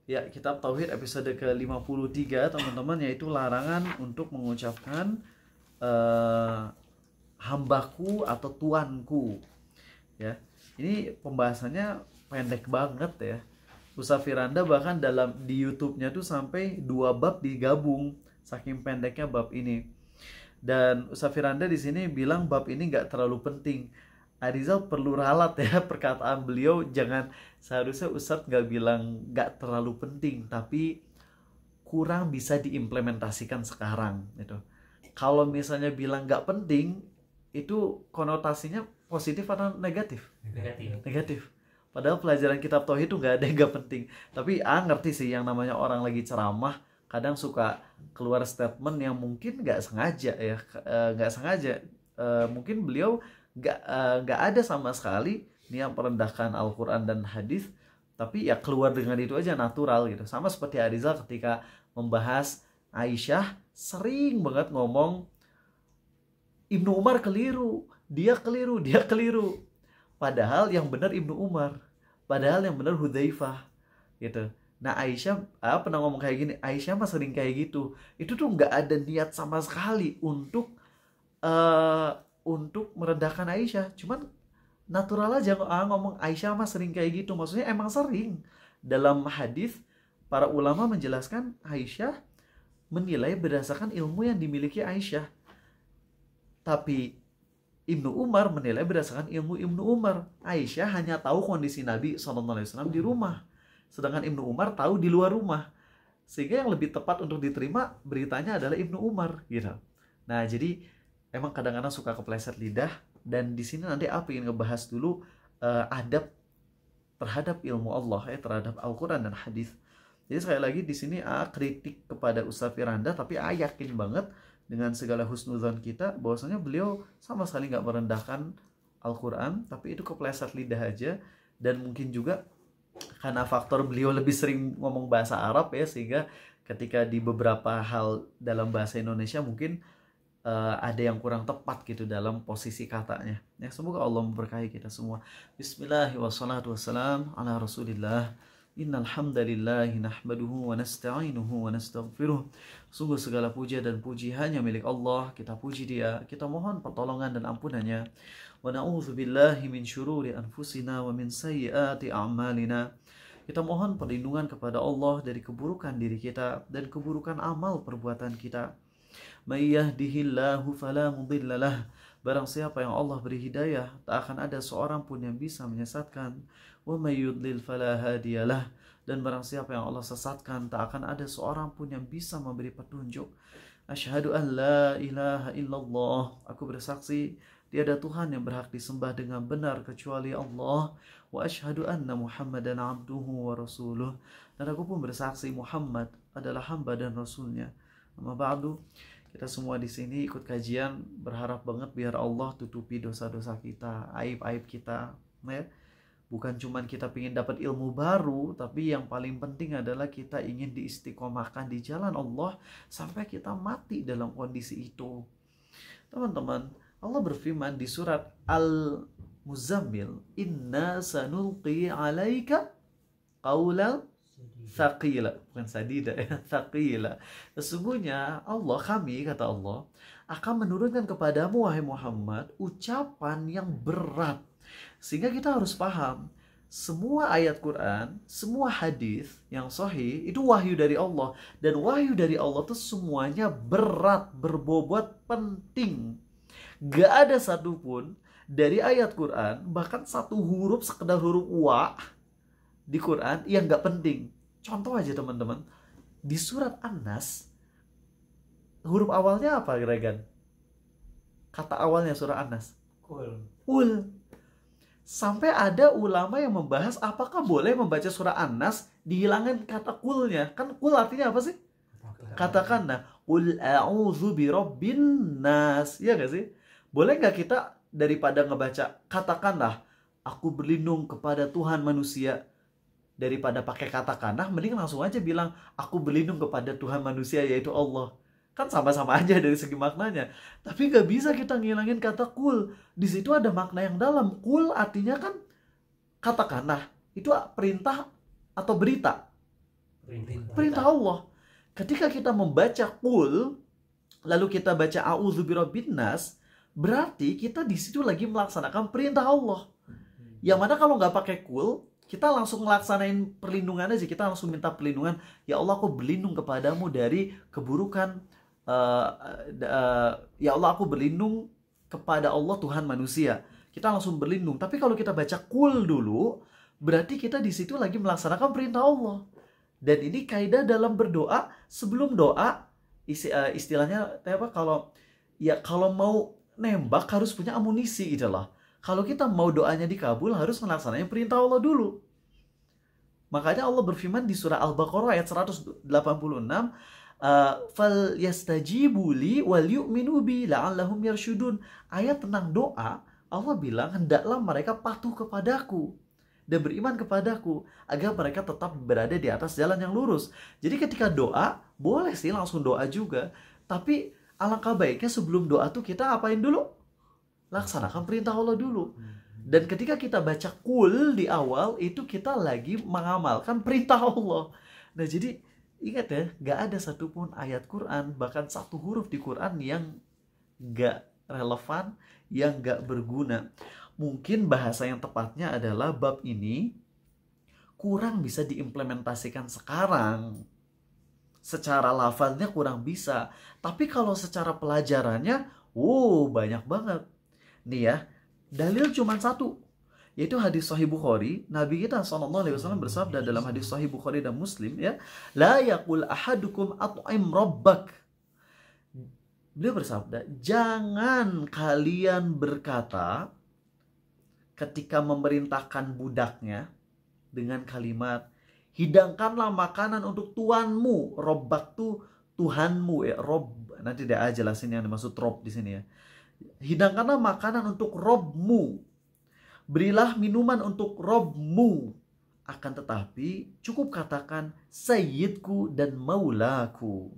Ya, kitab Tauhid episode ke-53 teman-teman, yaitu larangan untuk mengucapkan hambaku atau tuanku. Ya, ini pembahasannya pendek banget ya. Ustaz Firanda bahkan di YouTube-nya tuh sampai 2 bab digabung, saking pendeknya bab ini. Dan Ustaz Firanda di sini bilang bab ini nggak terlalu penting. Arizal perlu ralat ya perkataan beliau, seharusnya Ustadz nggak bilang nggak terlalu penting, tapi kurang bisa diimplementasikan sekarang gitu. Kalau misalnya bilang nggak penting, itu konotasinya positif atau negatif? Negatif. Padahal pelajaran kitab Tauhid itu nggak ada yang nggak penting. Tapi ngerti sih yang namanya orang lagi ceramah, kadang suka keluar statement yang mungkin nggak sengaja ya, nggak sengaja. Mungkin beliau nggak ada sama sekali niat merendahkan Al-Quran dan hadis, tapi ya keluar dengan itu aja natural gitu. Sama seperti Arizal ketika membahas Aisyah, sering banget ngomong Ibnu Umar keliru, dia keliru, dia keliru. Padahal yang benar Ibnu Umar, padahal yang benar Hudzaifah gitu. Nah Aisyah pernah ngomong kayak gini, Aisyah mah sering kayak gitu. Itu tuh nggak ada niat sama sekali untuk merendahkan Aisyah, cuman natural aja ngomong Aisyah mah sering kayak gitu. Maksudnya emang sering. Dalam hadis para ulama menjelaskan Aisyah menilai berdasarkan ilmu yang dimiliki Aisyah, tapi Ibnu Umar menilai berdasarkan ilmu Ibnu Umar. Aisyah hanya tahu kondisi Nabi SAW di rumah, sedangkan Ibnu Umar tahu di luar rumah, sehingga yang lebih tepat untuk diterima beritanya adalah Ibnu Umar gitu. Nah jadi emang kadang-kadang suka kepleset lidah, dan di sini nanti ingin ngebahas dulu adab terhadap ilmu Allah ya, terhadap Al-Quran dan hadis. Jadi sekali lagi di sini kritik kepada Ustaz Firanda, tapi yakin banget dengan segala husnuzon kita bahwasanya beliau sama sekali nggak merendahkan Al-Quran, tapi itu kepleset lidah aja. Dan mungkin juga karena faktor beliau lebih sering ngomong bahasa Arab ya, sehingga ketika di beberapa hal dalam bahasa Indonesia mungkin ada yang kurang tepat gitu dalam posisi katanya. Ya, semoga Allah memberkahi kita semua. Bismillahirrahmanirrahim. Wassalatu wassalam ala Rasulillah. Innal hamdalillahi nahmaduhu wa nasta'inuhu wa nastaghfiruh. Sungguh segala puja dan puji hanya milik Allah. Kita puji Dia, kita mohon pertolongan dan ampunannya. Wa na'udzubillahi min syururi anfusina wa min sayyiati a'malina. Kita mohon perlindungan kepada Allah dari keburukan diri kita dan keburukan amal perbuatan kita. May yahdihillahu fala mudhillalah. Barang siapa yang Allah beri hidayah, tak akan ada seorang pun yang bisa menyesatkan. Wa may yudlil fala hadiyalah. Dan barang siapa yang Allah sesatkan, tak akan ada seorang pun yang bisa memberi petunjuk. Asyhadu an la ilaha illallah. Aku bersaksi tiada Tuhan yang berhak disembah dengan benar kecuali Allah. Wa asyhadu anna Muhammadan abduhu wa rasuluh. Dan aku pun bersaksi Muhammad adalah hamba dan rasulnya. Amma ba'du. Kita semua di sini ikut kajian berharap banget biar Allah tutupi dosa-dosa kita, aib-aib kita, ya. Bukan cuman kita ingin dapat ilmu baru, tapi yang paling penting adalah kita ingin diistiqomahkan di jalan Allah sampai kita mati dalam kondisi itu. Teman-teman, Allah berfirman di surat Al-Muzammil, Inna sanulqi alaika qawlan thaqila, bukan sadida ya, thaqila. Sesungguhnya Allah, kami, kata Allah, akan menurunkan kepadamu wahai Muhammad ucapan yang berat. Sehingga kita harus paham, semua ayat Quran, semua hadis yang sahih itu wahyu dari Allah, dan wahyu dari Allah itu semuanya berat, berbobot, penting. Gak ada satupun dari ayat Quran, bahkan satu huruf, sekedar huruf wa di Quran yang gak penting. Contoh aja teman-teman, di surat An-Nas, huruf awalnya apa, Gregan? Kata awalnya surah An-Nas? Ul. Sampai ada ulama yang membahas apakah boleh membaca surah An-Nas dihilangin kata kulnya. Kan kul artinya apa sih? Katakanlah, Qul a'udzu birabbin nas. Iya gak sih? Boleh gak kita daripada ngebaca katakanlah, aku berlindung kepada Tuhan manusia, daripada pakai katakanlah, mending langsung aja bilang aku berlindung kepada Tuhan manusia yaitu Allah. Kan sama-sama aja dari segi maknanya. Tapi gak bisa kita ngilangin kata kul. Di situ ada makna yang dalam. Kul artinya kan katakanlah, itu perintah atau berita. Perintah Allah. Ketika kita membaca qul, lalu kita baca a'udzu birabbin nas, berarti kita di situ lagi melaksanakan perintah Allah. Yang mana kalau nggak pakai qul, kita langsung melaksanain perlindungan aja. Kita langsung minta perlindungan. Ya Allah, aku berlindung kepadamu dari keburukan. Ya Allah, aku berlindung kepada Allah Tuhan manusia. Kita langsung berlindung. Tapi kalau kita baca qul dulu, berarti kita di situ lagi melaksanakan perintah Allah. Dan ini kaidah dalam berdoa. Sebelum doa, istilahnya apa? Kalau mau nembak harus punya amunisi gitu loh. Kalau kita mau doanya dikabul harus melaksanakan perintah Allah dulu. Makanya Allah berfirman di surah Al-Baqarah ayat 186, fal yastajibu li wal yu'minu bi la'allahum yarshudun. Ayat tentang doa, Allah bilang hendaklah mereka patuh kepadaku dan beriman kepadaku agar mereka tetap berada di atas jalan yang lurus. Jadi ketika doa, boleh sih langsung doa juga. Tapi alangkah baiknya sebelum doa tuh kita apain dulu? Laksanakan perintah Allah dulu. Dan ketika kita baca qul di awal, itu kita lagi mengamalkan perintah Allah. Nah jadi ingat ya, gak ada satupun ayat Quran, bahkan satu huruf di Quran yang gak relevan, yang gak berguna. Mungkin bahasa yang tepatnya adalah bab ini kurang bisa diimplementasikan sekarang. Secara lafaznya kurang bisa. Tapi kalau secara pelajarannya, banyak banget. Nih ya, dalil cuma satu. Yaitu hadis Sahih Bukhari. Nabi kita SAW bersabda dalam hadis Sahih Bukhari dan Muslim, ya, la yaqul ahadukum at'im rabbak. Beliau bersabda, jangan kalian berkata ketika memerintahkan budaknya dengan kalimat, hidangkanlah makanan untuk tuanmu. Robbak tuh Tuhanmu, ya. Rob, nanti dia jelasin yang dimaksud rob di sini ya. Hidangkanlah makanan untuk Robmu, berilah minuman untuk Robmu. Akan tetapi cukup katakan Sayyidku dan Maulaku.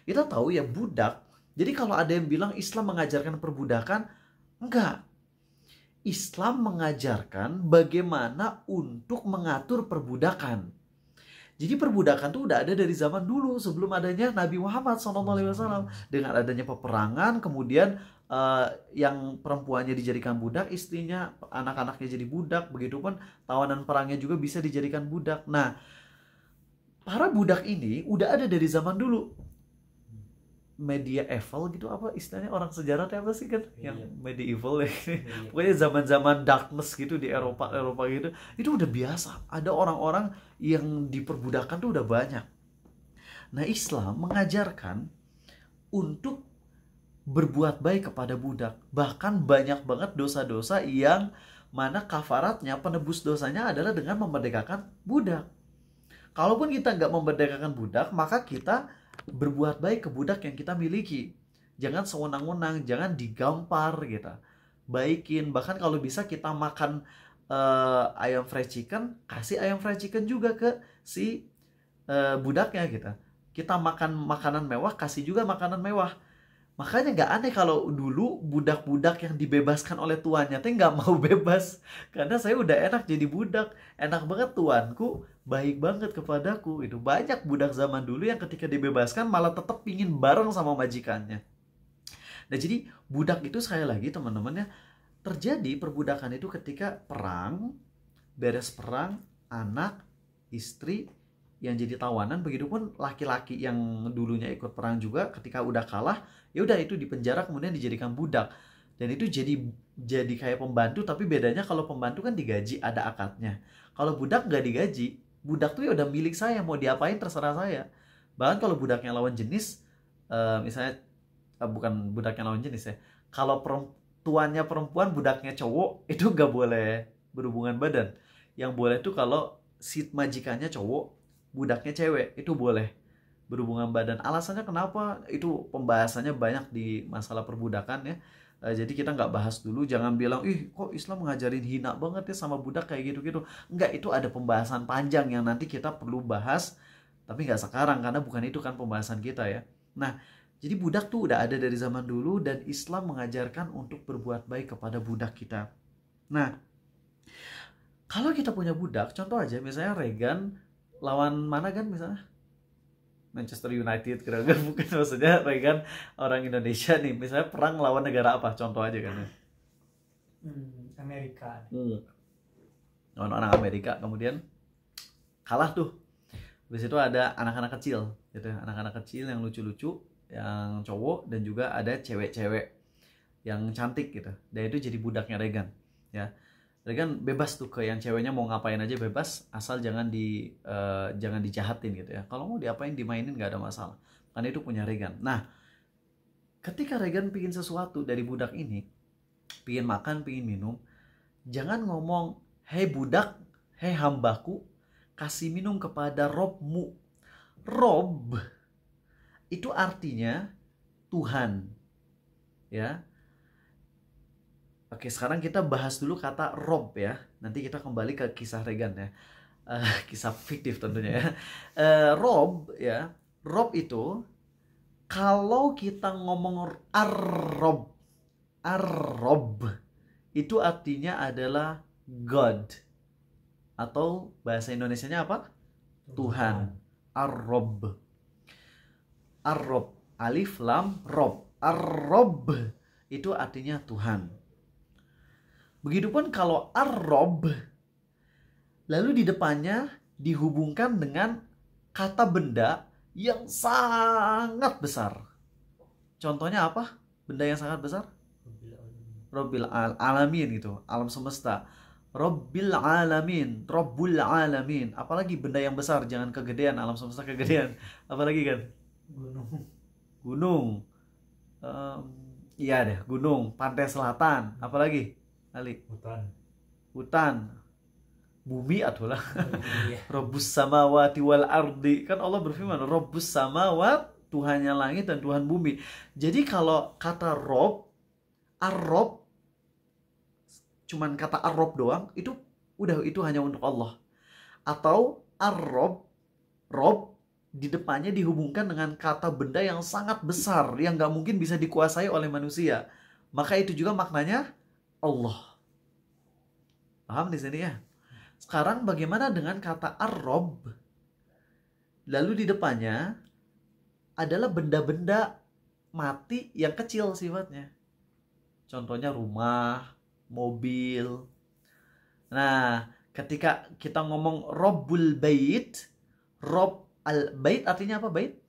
Kita tahu ya budak. Jadi kalau ada yang bilang Islam mengajarkan perbudakan, enggak. Islam mengajarkan bagaimana untuk mengatur perbudakan. Jadi perbudakan itu udah ada dari zaman dulu sebelum adanya Nabi Muhammad SAW. Dengan adanya peperangan, kemudian yang perempuannya dijadikan budak, istrinya, anak-anaknya jadi budak. Begitupun tawanan perangnya juga bisa dijadikan budak. Nah, para budak ini udah ada dari zaman dulu. Medieval gitu, apa istilahnya orang sejarah apa sih kan, yang medieval ya. Pokoknya zaman-zaman darkness gitu di Eropa gitu, itu udah biasa. Ada orang-orang yang diperbudakan tuh udah banyak. Nah, Islam mengajarkan untuk berbuat baik kepada budak. Bahkan banyak banget dosa-dosa yang mana kafaratnya, penebus dosanya adalah dengan memerdekakan budak. Kalaupun kita nggak memerdekakan budak, maka kita berbuat baik ke budak yang kita miliki. Jangan sewenang-wenang, jangan digampar gitu. Baikin, bahkan kalau bisa kita makan ayam fried chicken, kasih ayam fried chicken juga ke si budaknya gitu. Kita makan makanan mewah, kasih juga makanan mewah. Makanya nggak aneh kalau dulu budak-budak yang dibebaskan oleh tuannya teh nggak mau bebas. Karena saya udah enak jadi budak. Enak banget tuanku, baik banget kepadaku. Itu banyak budak zaman dulu yang ketika dibebaskan malah tetap pingin bareng sama majikannya. Nah jadi budak itu sekali lagi teman-teman ya, terjadi perbudakan itu ketika perang, beres perang, anak, istri yang jadi tawanan. Begitupun laki-laki yang dulunya ikut perang juga ketika udah kalah, ya udah itu dipenjara kemudian dijadikan budak. Dan itu jadi kayak pembantu, tapi bedanya kalau pembantu kan digaji, ada akadnya. Kalau budak nggak digaji, budak tuh ya udah milik saya, mau diapain terserah saya. Bahkan kalau budaknya lawan jenis, misalnya bukan budaknya lawan jenis ya, kalau tuannya perempuan, budaknya cowok, itu nggak boleh berhubungan badan. Yang boleh tuh kalau si majikannya cowok, budaknya cewek, itu boleh berhubungan badan. Alasannya kenapa? Itu pembahasannya banyak di masalah perbudakan ya. Jadi kita nggak bahas dulu. Jangan bilang, ih kok Islam ngajarin hina banget ya sama budak kayak gitu-gitu. Enggak, itu ada pembahasan panjang yang nanti kita perlu bahas. Tapi nggak sekarang, karena bukan itu kan pembahasan kita ya. Nah, jadi budak tuh udah ada dari zaman dulu. Dan Islam mengajarkan untuk berbuat baik kepada budak kita. Nah, kalau kita punya budak, contoh aja misalnya Regan lawan mana kan misalnya? Manchester United kira-kira bukan, maksudnya Regan orang Indonesia nih, misalnya perang lawan negara apa? Contoh aja kan ya. Amerika. Lawan orang Amerika, kemudian kalah tuh. Habis itu ada anak-anak kecil gitu, anak-anak kecil yang lucu-lucu, yang cowok, dan juga ada cewek-cewek yang cantik gitu. Dan itu jadi budaknya Regan ya. Regan bebas tuh ke yang ceweknya mau ngapain aja bebas, asal jangan dijahatin gitu ya. Kalau mau diapain dimainin nggak ada masalah. Karena itu punya Regan. Nah, ketika Regan pingin sesuatu dari budak ini, pingin makan, pingin minum, jangan ngomong, "Hei budak, hei hambaku, kasih minum kepada Robmu." Rob itu artinya Tuhan ya. Oke, sekarang kita bahas dulu kata Rob ya. Nanti kita kembali ke kisah Regan ya. Kisah fiktif tentunya ya. Rob ya. Rob itu kalau kita ngomong Ar-Rob, itu artinya adalah God. Atau bahasa Indonesianya apa? Tuhan. Ar-Rob. Ar-Rob. Alif lam rob. Ar-Rob itu artinya Tuhan. Begitupun kalau Ar-Rob, lalu di depannya dihubungkan dengan kata benda yang sangat besar. Contohnya apa? Benda yang sangat besar? Rabbil alamin gitu, alam semesta. Rabbil alamin, Rabbul alamin. Apalagi benda yang besar, jangan kegedean, alam semesta kegedean. Apalagi kan? Gunung. Iya deh, gunung, pantai selatan. Apalagi? Ali. Hutan. Bumi atulah. Rabbus samawati wal ardi. Kan Allah berfirman, Rabbus samawat, Tuhannya langit dan Tuhan bumi. Jadi kalau kata Rob, Ar-Rob, cuman kata Ar-Rob doang, itu udah, itu hanya untuk Allah. Atau Ar-Rob, Rob, di depannya dihubungkan dengan kata benda yang sangat besar, yang gak mungkin bisa dikuasai oleh manusia. Maka itu juga maknanya Allah. Paham di sini ya? Sekarang bagaimana dengan kata Ar-Rob? Lalu di depannya adalah benda-benda mati yang kecil sifatnya. Contohnya rumah, mobil. Nah, ketika kita ngomong Robbul Bait, Rob al-Bait artinya apa bait?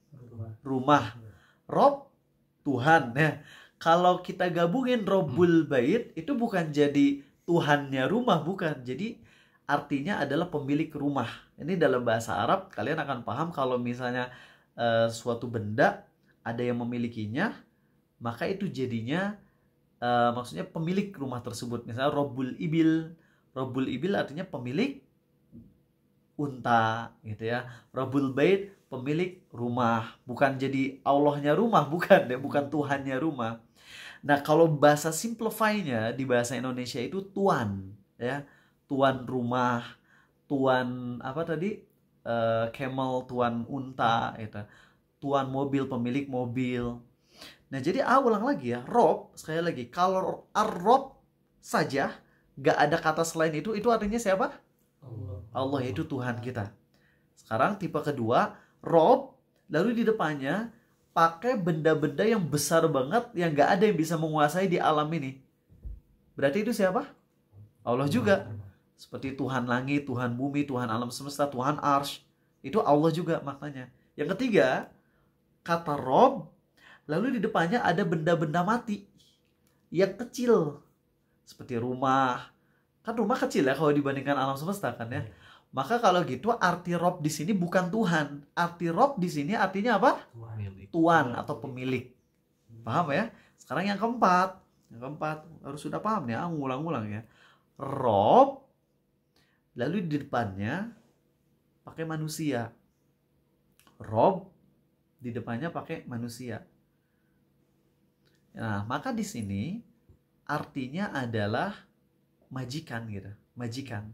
Rumah. Rob, Tuhan. Nah, kalau kita gabungin Robbul Bait, itu bukan jadi Tuhannya rumah, bukan. Jadi artinya adalah pemilik rumah. Ini dalam bahasa Arab kalian akan paham kalau misalnya suatu benda ada yang memilikinya, maka itu jadinya maksudnya pemilik rumah tersebut. Misalnya Robbul Ibil. Robbul Ibil artinya pemilik unta gitu ya. Robbul Bait pemilik rumah, bukan jadi Allahnya rumah, bukan deh, bukan Tuhannya rumah. Nah, kalau bahasa simplify-nya di bahasa Indonesia itu tuan, ya. Tuan rumah, tuan apa tadi? Camel, tuan unta, gitu. Tuan mobil, pemilik mobil. Nah, jadi ulang lagi ya, Rob, sekali lagi, kalau Ar-Rob saja, gak ada kata selain itu artinya siapa? Allah, yaitu Tuhan kita. Sekarang tipe kedua, Rob, lalu di depannya pakai benda-benda yang besar banget yang gak ada yang bisa menguasai di alam ini. Berarti itu siapa? Allah juga. Seperti Tuhan langit, Tuhan bumi, Tuhan alam semesta, Tuhan arsy. Itu Allah juga maknanya. Yang ketiga, kata Rob, lalu di depannya ada benda-benda mati yang kecil. Seperti rumah. Kan rumah kecil ya kalau dibandingkan alam semesta kan ya. Maka kalau gitu arti Rob di sini bukan Tuhan. Arti Rob di sini artinya apa? Tuan atau pemilik. Paham ya? Sekarang yang keempat. Yang keempat harus sudah paham ya, ngulang-ngulang ya. Rob, lalu di depannya pakai manusia. Rob, di depannya pakai manusia. Nah, maka di sini artinya adalah majikan gitu. Majikan.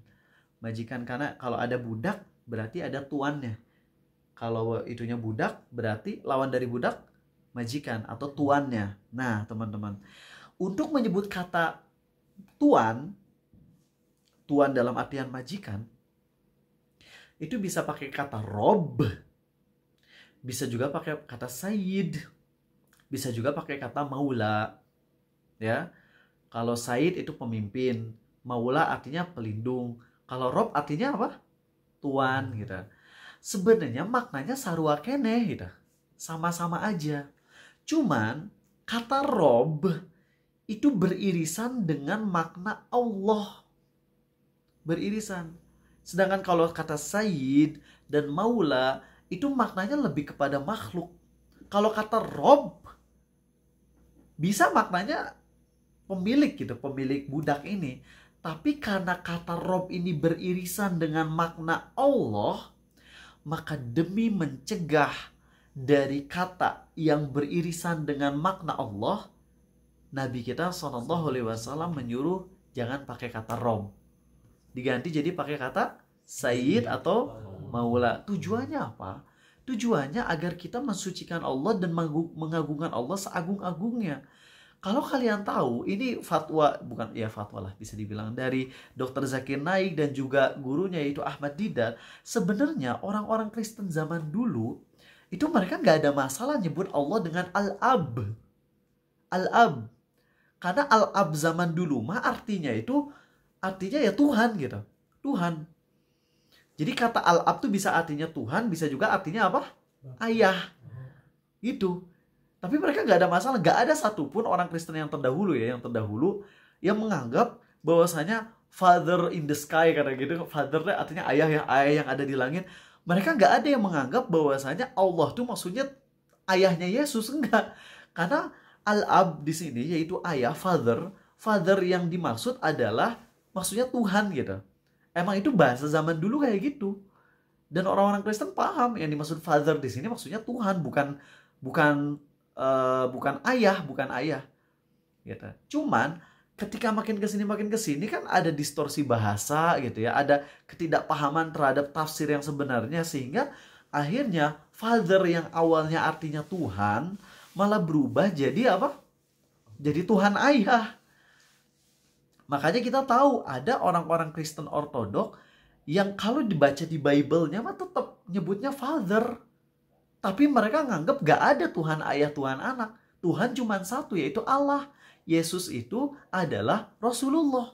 Majikan karena kalau ada budak berarti ada tuannya. Kalau itunya budak berarti lawan dari budak majikan atau tuannya. Nah, teman-teman, untuk menyebut kata tuan dalam artian majikan, itu bisa pakai kata Rob, bisa juga pakai kata Sayyid, bisa juga pakai kata Maula. Ya, kalau Sayyid itu pemimpin, Maula artinya pelindung, kalau Rob artinya apa? Tuan gitu. Sebenarnya maknanya sarua keneh gitu. Sama-sama aja. Cuman kata Rob itu beririsan dengan makna Allah. Beririsan. Sedangkan kalau kata Sayyid dan Maula itu maknanya lebih kepada makhluk. Kalau kata Rob bisa maknanya pemilik gitu, pemilik budak ini. Tapi karena kata Rob ini beririsan dengan makna Allah, maka demi mencegah dari kata yang beririsan dengan makna Allah, Nabi kita SAW menyuruh jangan pakai kata Rob. Diganti jadi pakai kata Sayyid atau Maula. Tujuannya apa? Tujuannya agar kita mensucikan Allah dan mengagungkan Allah seagung-agungnya. Kalau kalian tahu, ini fatwa, bukan ya fatwa lah bisa dibilang, dari Dr. Zakir Naik dan juga gurunya yaitu Ahmad Didat. Sebenarnya orang-orang Kristen zaman dulu itu mereka nggak ada masalah nyebut Allah dengan Al-Ab. Al-Ab. Karena Al-Ab zaman dulu mah artinya ya Tuhan gitu. Tuhan. Jadi kata Al-Ab tuh bisa artinya Tuhan, bisa juga artinya apa? Ayah. Gitu. Tapi mereka nggak ada masalah, nggak ada satupun orang Kristen yang terdahulu yang menganggap bahwasanya Father in the sky karena gitu, Father artinya ayah yang ada di langit. Mereka nggak ada yang menganggap bahwasanya Allah tuh maksudnya ayahnya Yesus, enggak. Karena Al-Ab di sini yaitu ayah, Father yang dimaksud adalah maksudnya Tuhan gitu. Emang itu bahasa zaman dulu kayak gitu. Dan orang-orang Kristen paham yang dimaksud Father di sini maksudnya Tuhan, bukan ayah gitu. Cuman ketika makin kesini kan ada distorsi bahasa gitu ya, ada ketidakpahaman terhadap tafsir yang sebenarnya, sehingga akhirnya Father yang awalnya artinya Tuhan malah berubah jadi apa? Jadi Tuhan ayah. Makanya kita tahu ada orang-orang Kristen ortodok yang kalau dibaca di Bible-nya mah tetap nyebutnya Father. Tapi mereka nganggap gak ada Tuhan ayah, Tuhan anak. Tuhan cuma satu, yaitu Allah. Yesus itu adalah Rasulullah.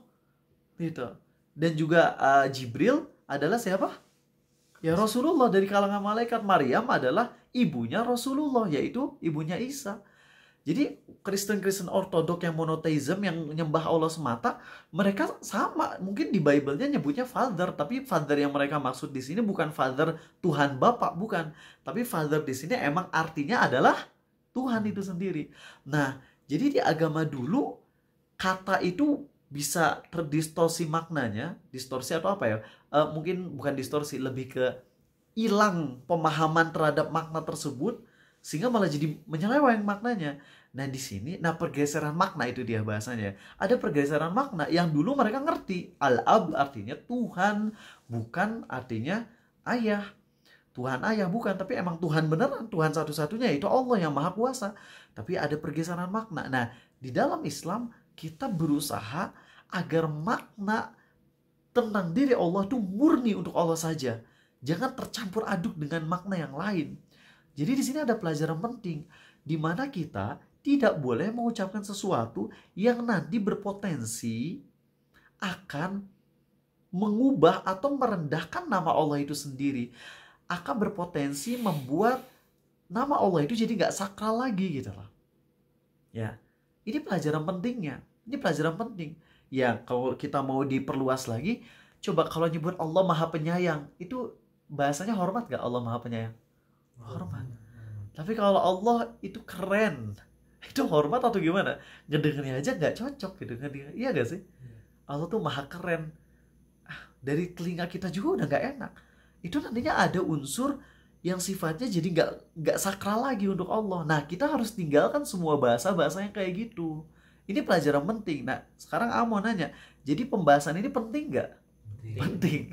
Gitu. Dan juga Jibril adalah siapa? Ya Rasulullah dari kalangan malaikat. Maryam adalah ibunya Rasulullah, yaitu ibunya Isa. Jadi Kristen ortodok yang monotheism, yang menyembah Allah semata, mereka sama. Mungkin di Bible-nya nyebutnya Father, tapi Father yang mereka maksud di sini bukan Father Tuhan Bapa, bukan. Tapi Father di sini emang artinya adalah Tuhan itu sendiri. Nah, jadi di agama dulu kata itu bisa terdistorsi maknanya, distorsi atau apa ya? Mungkin bukan distorsi, lebih ke hilang pemahaman terhadap makna tersebut, sehingga malah jadi menyeleweng maknanya. Nah di sini, pergeseran makna itu dia bahasanya. Ada pergeseran makna yang dulu mereka ngerti. Al-Ab artinya Tuhan, bukan artinya ayah. Tuhan ayah bukan, tapi emang Tuhan beneran, Tuhan satu-satunya yaitu Allah yang Maha Kuasa. Tapi ada pergeseran makna. Nah di dalam Islam kita berusaha agar makna tentang diri Allah itu murni untuk Allah saja. Jangan tercampur aduk dengan makna yang lain. Jadi di sini ada pelajaran penting, di mana kita tidak boleh mengucapkan sesuatu yang nanti berpotensi akan mengubah atau merendahkan nama Allah itu sendiri. Akan berpotensi membuat nama Allah itu jadi gak sakral lagi gitu loh. Ya, ini pelajaran pentingnya. Ini pelajaran penting. Ya, kalau kita mau diperluas lagi, coba kalau nyebut Allah Maha Penyayang, itu bahasanya hormat gak Allah Maha Penyayang? Hormat. Tapi kalau Allah itu keren, itu hormat atau gimana? Ngedengernya aja gak cocok gitu. Iya gak sih? Allah tuh maha keren. Dari telinga kita juga udah gak enak. Itu nantinya ada unsur yang sifatnya jadi gak sakral lagi untuk Allah. Nah kita harus tinggalkan semua bahasa-bahasa yang kayak gitu. Ini pelajaran penting. Nah sekarang mau nanya, jadi pembahasan ini penting gak? Penting.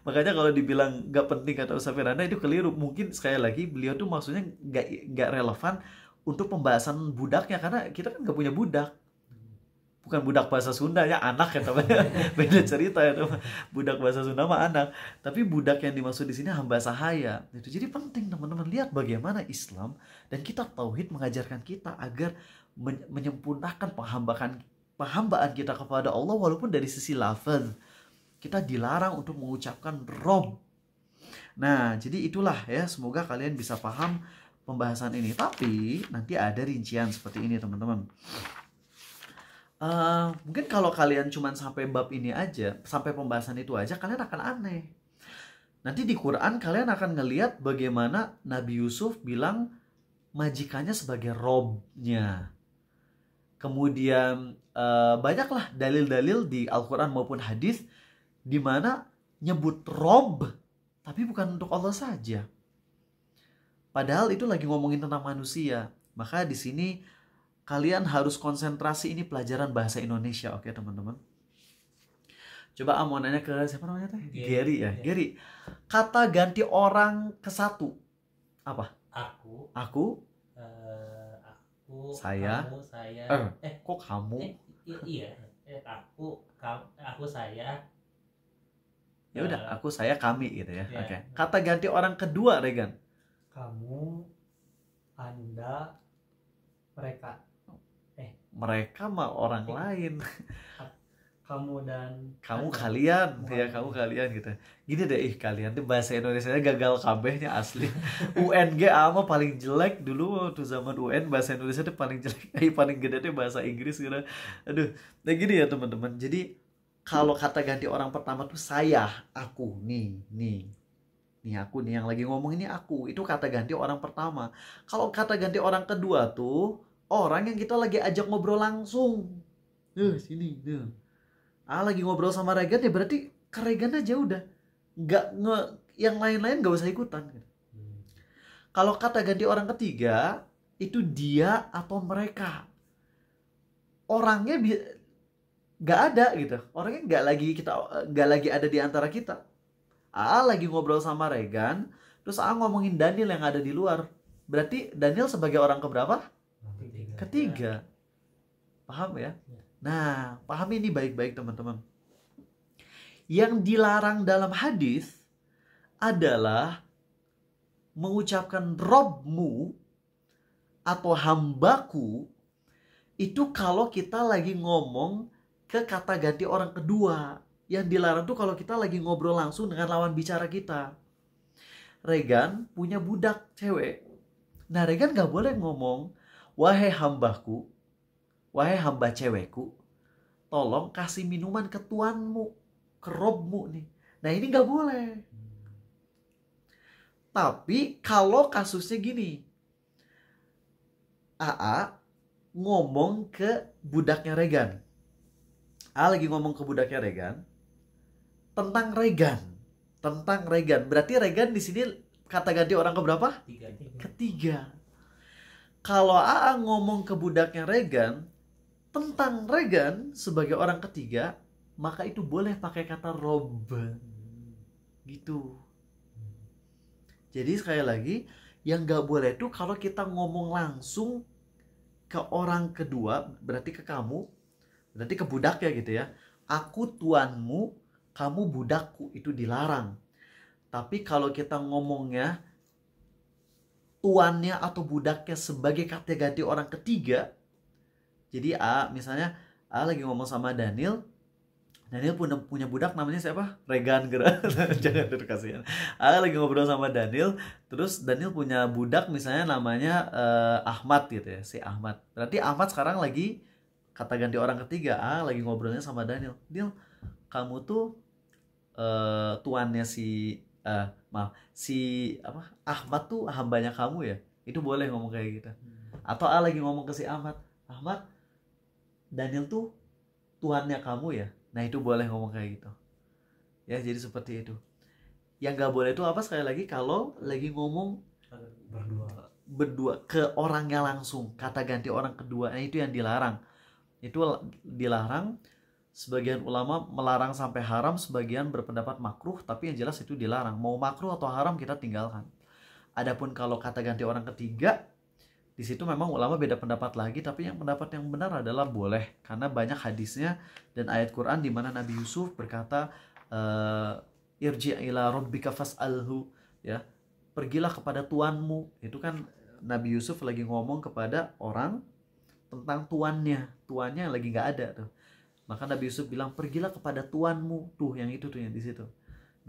Makanya kalau dibilang gak penting kata Ustaz Firanda itu keliru. Mungkin sekali lagi beliau tuh maksudnya gak relevan untuk pembahasan budaknya, karena kita kan gak punya budak. bukan budak bahasa Sunda ya, anak ya teman. Beda cerita ya teman. Budak bahasa Sunda mah anak, tapi budak yang dimaksud di sini hamba sahaya. Itu jadi penting teman-teman lihat bagaimana Islam dan kitab tauhid mengajarkan kita agar menyempurnakan penghambaan kita kepada Allah, walaupun dari sisi lafaz kita dilarang untuk mengucapkan Rob. Nah, jadi itulah ya, semoga kalian bisa paham pembahasan ini. Tapi nanti ada rincian seperti ini teman-teman. Mungkin kalau kalian cuman sampai bab ini aja, sampai pembahasan itu aja, kalian akan aneh. Nanti di Quran kalian akan ngelihat bagaimana Nabi Yusuf bilang majikannya sebagai robnya. Kemudian banyaklah dalil-dalil di Al-Quran maupun hadis di mana nyebut rob, tapi bukan untuk Allah saja. Padahal itu lagi ngomongin tentang manusia. Maka di sini kalian harus konsentrasi, ini pelajaran bahasa Indonesia, oke teman-teman? Coba mau nanya ke siapa namanya teh? Gary ya. Gary, kata ganti orang ke satu apa? Aku. Aku. Saya. Kamu, saya. Kok kamu? Iya. Aku, saya. Ya udah, aku, saya, kami gitu ya. Oke. Kata ganti orang kedua, Regan. Kamu, Anda, mereka. Mereka mah orang lain. Kamu dan kamu kalian ya, kamu kalian gitu. Gini deh, kalian tuh bahasa Indonesianya gagal kabehnya asli. UNG ama paling jelek dulu waktu zaman UN, bahasa Indonesia tuh paling jelek. Paling gede tuh bahasa Inggris gitu. Aduh. Nah gini ya teman-teman. Jadi kalau kata ganti orang pertama tuh saya, aku, nih aku nih yang lagi ngomong ini aku. Itu kata ganti orang pertama. Kalau kata ganti orang kedua tuh orang yang kita lagi ajak ngobrol langsung. Sini, lagi ngobrol sama Regan ya berarti ke Regan aja udah. Yang lain-lain gak usah ikutan gitu. Kalau kata ganti orang ketiga itu dia atau mereka. Orangnya gak ada gitu. Orangnya gak lagi ada di antara kita. Lagi ngobrol sama Regan, terus ngomongin Daniel yang ada di luar. Berarti Daniel sebagai orang keberapa? Ketiga. Paham ya? Nah, pahami ini baik-baik teman-teman. Yang dilarang dalam hadis adalah mengucapkan Robmu atau hambaku itu kalau kita lagi ngomong ke kata ganti orang kedua. Yang dilarang tuh kalau kita lagi ngobrol langsung dengan lawan bicara kita. Regan punya budak cewek. Nah, Regan gak boleh ngomong, wahai hambaku, wahai hamba cewekku, tolong kasih minuman ke tuanmu, ke robmu nih. Nah ini gak boleh. Tapi kalau kasusnya gini, ngomong ke budaknya Regan. Lagi ngomong ke budaknya Regan tentang Regan. Berarti Regan di sini kata ganti orang keberapa? Ketiga. Kalau ngomong ke budaknya Regan tentang Regan sebagai orang ketiga, maka itu boleh pakai kata rob. Gitu. Jadi sekali lagi, yang gak boleh itu kalau kita ngomong langsung ke orang kedua, berarti ke kamu, berarti ke budaknya gitu ya. Aku tuanmu, kamu budakku, itu dilarang. Tapi kalau kita ngomongnya tuannya atau budaknya sebagai kata ganti orang ketiga, jadi misalnya lagi ngomong sama Daniel punya budak namanya siapa? Regan gerak. Jangan terkasihan. Lagi ngobrol sama Daniel, terus Daniel punya budak misalnya namanya Ahmad gitu ya, si Ahmad. Berarti Ahmad sekarang lagi kata ganti orang ketiga, lagi ngobrolnya sama Daniel. Kamu tuh tuannya Ahmad tuh hambanya kamu ya. Itu boleh ngomong kayak gitu. Atau lagi ngomong ke si Ahmad, Daniel tuh tuannya kamu ya. Nah itu boleh ngomong kayak gitu ya. Jadi seperti itu. Yang gak boleh itu apa, sekali lagi, kalau lagi ngomong berdua ke orangnya langsung, kata ganti orang kedua. Nah itu yang dilarang. Itu dilarang. Sebagian ulama melarang sampai haram, sebagian berpendapat makruh, tapi yang jelas itu dilarang. Mau makruh atau haram kita tinggalkan. Adapun kalau kata ganti orang ketiga, Di situ memang ulama beda pendapat lagi, tapi yang pendapat yang benar adalah boleh, karena banyak hadisnya dan ayat Quran di mana Nabi Yusuf berkata, irji' ila rabbika fas'alhu, ya, pergilah kepada tuanmu. Itu kan Nabi Yusuf lagi ngomong kepada orang tentang tuannya yang lagi nggak ada tuh. Maka Nabi Yusuf bilang, pergilah kepada tuanmu, tuh yang itu tuh yang di situ.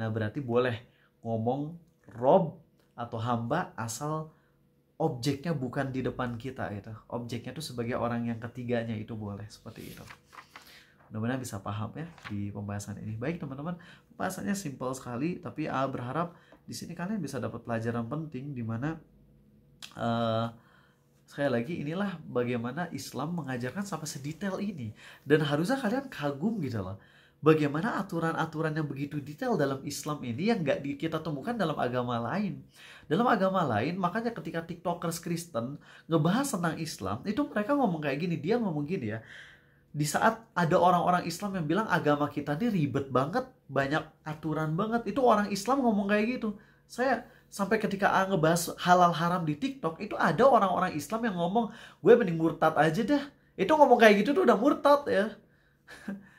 Nah berarti boleh ngomong Rob atau hamba asal objeknya bukan di depan kita itu. Objeknya itu sebagai orang yang ketiganya, itu boleh seperti itu. Mudah-mudahan bisa paham ya di pembahasan ini. Baik teman-teman, pembahasannya simpel sekali, tapi berharap di sini kalian bisa dapat pelajaran penting di mana sekali lagi inilah bagaimana Islam mengajarkan sampai sedetail ini, dan harusnya kalian kagum gitu loh. Bagaimana aturan-aturan yang begitu detail dalam Islam ini yang nggak kita temukan dalam agama lain. Dalam agama lain, makanya ketika TikTokers Kristen ngebahas tentang Islam, itu mereka ngomong kayak gini, dia ngomong gini ya. Di saat ada orang-orang Islam yang bilang agama kita ini ribet banget, banyak aturan banget, itu orang Islam ngomong kayak gitu. Saya sampai ketika ngebahas halal haram di TikTok, itu ada orang-orang Islam yang ngomong, gue mending murtad aja dah. Itu ngomong kayak gitu tuh udah murtad ya.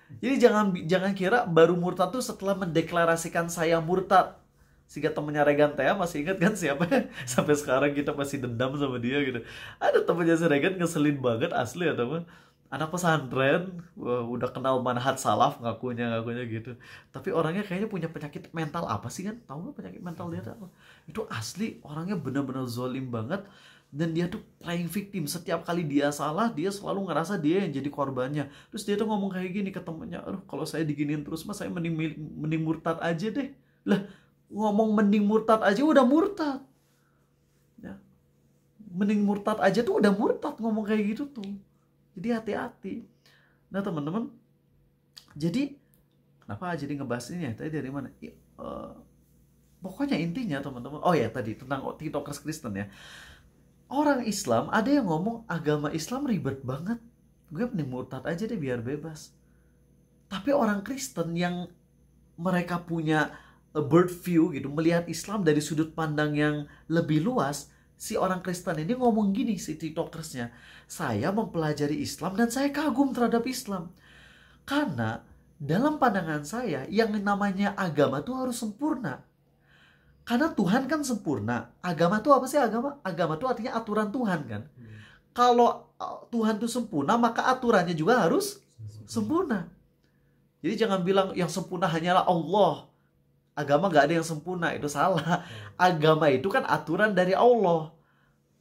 Jadi jangan kira baru murtad tuh setelah mendeklarasikan saya murtad. Sehingga temennya Regan Tea, masih ingat kan siapa? Sampai sekarang kita masih dendam sama dia gitu. Ada temennya si Regan ngeselin banget asli ya teman. Anak pesantren, udah kenal manhaj salaf ngakunya gitu. Tapi orangnya kayaknya punya penyakit mental apa sih kan? Tahu nggak penyakit mental dia apa? Itu asli orangnya benar-benar zolim banget. Dan dia tuh playing victim. Setiap kali dia salah, dia selalu ngerasa dia yang jadi korbannya. Terus dia tuh ngomong kayak gini ke temennya, aduh kalau saya diginiin terus mah saya mending murtad aja deh. Lah, ngomong mending murtad aja udah murtad ya. Mending murtad aja tuh udah murtad ngomong kayak gitu tuh. Jadi hati-hati. Nah teman-teman, jadi kenapa jadi ngebahas ini ya? Tadi dari mana? Pokoknya intinya teman-teman, oh ya tadi tentang TikTokers Kristen ya. Orang Islam ada yang ngomong agama Islam ribet banget, gue mending murtad aja deh biar bebas. Tapi orang Kristen yang mereka punya a bird view gitu, melihat Islam dari sudut pandang yang lebih luas, si orang Kristen ini ngomong gini, si TikTokersnya, saya mempelajari Islam dan saya kagum terhadap Islam. Karena dalam pandangan saya yang namanya agama tuh harus sempurna. Karena Tuhan kan sempurna. Agama tuh apa sih agama? Agama tuh artinya aturan Tuhan kan. Kalau Tuhan tuh sempurna, maka aturannya juga harus sempurna. Jadi jangan bilang yang sempurna hanyalah Allah. Agama gak ada yang sempurna, itu salah. Agama itu kan aturan dari Allah.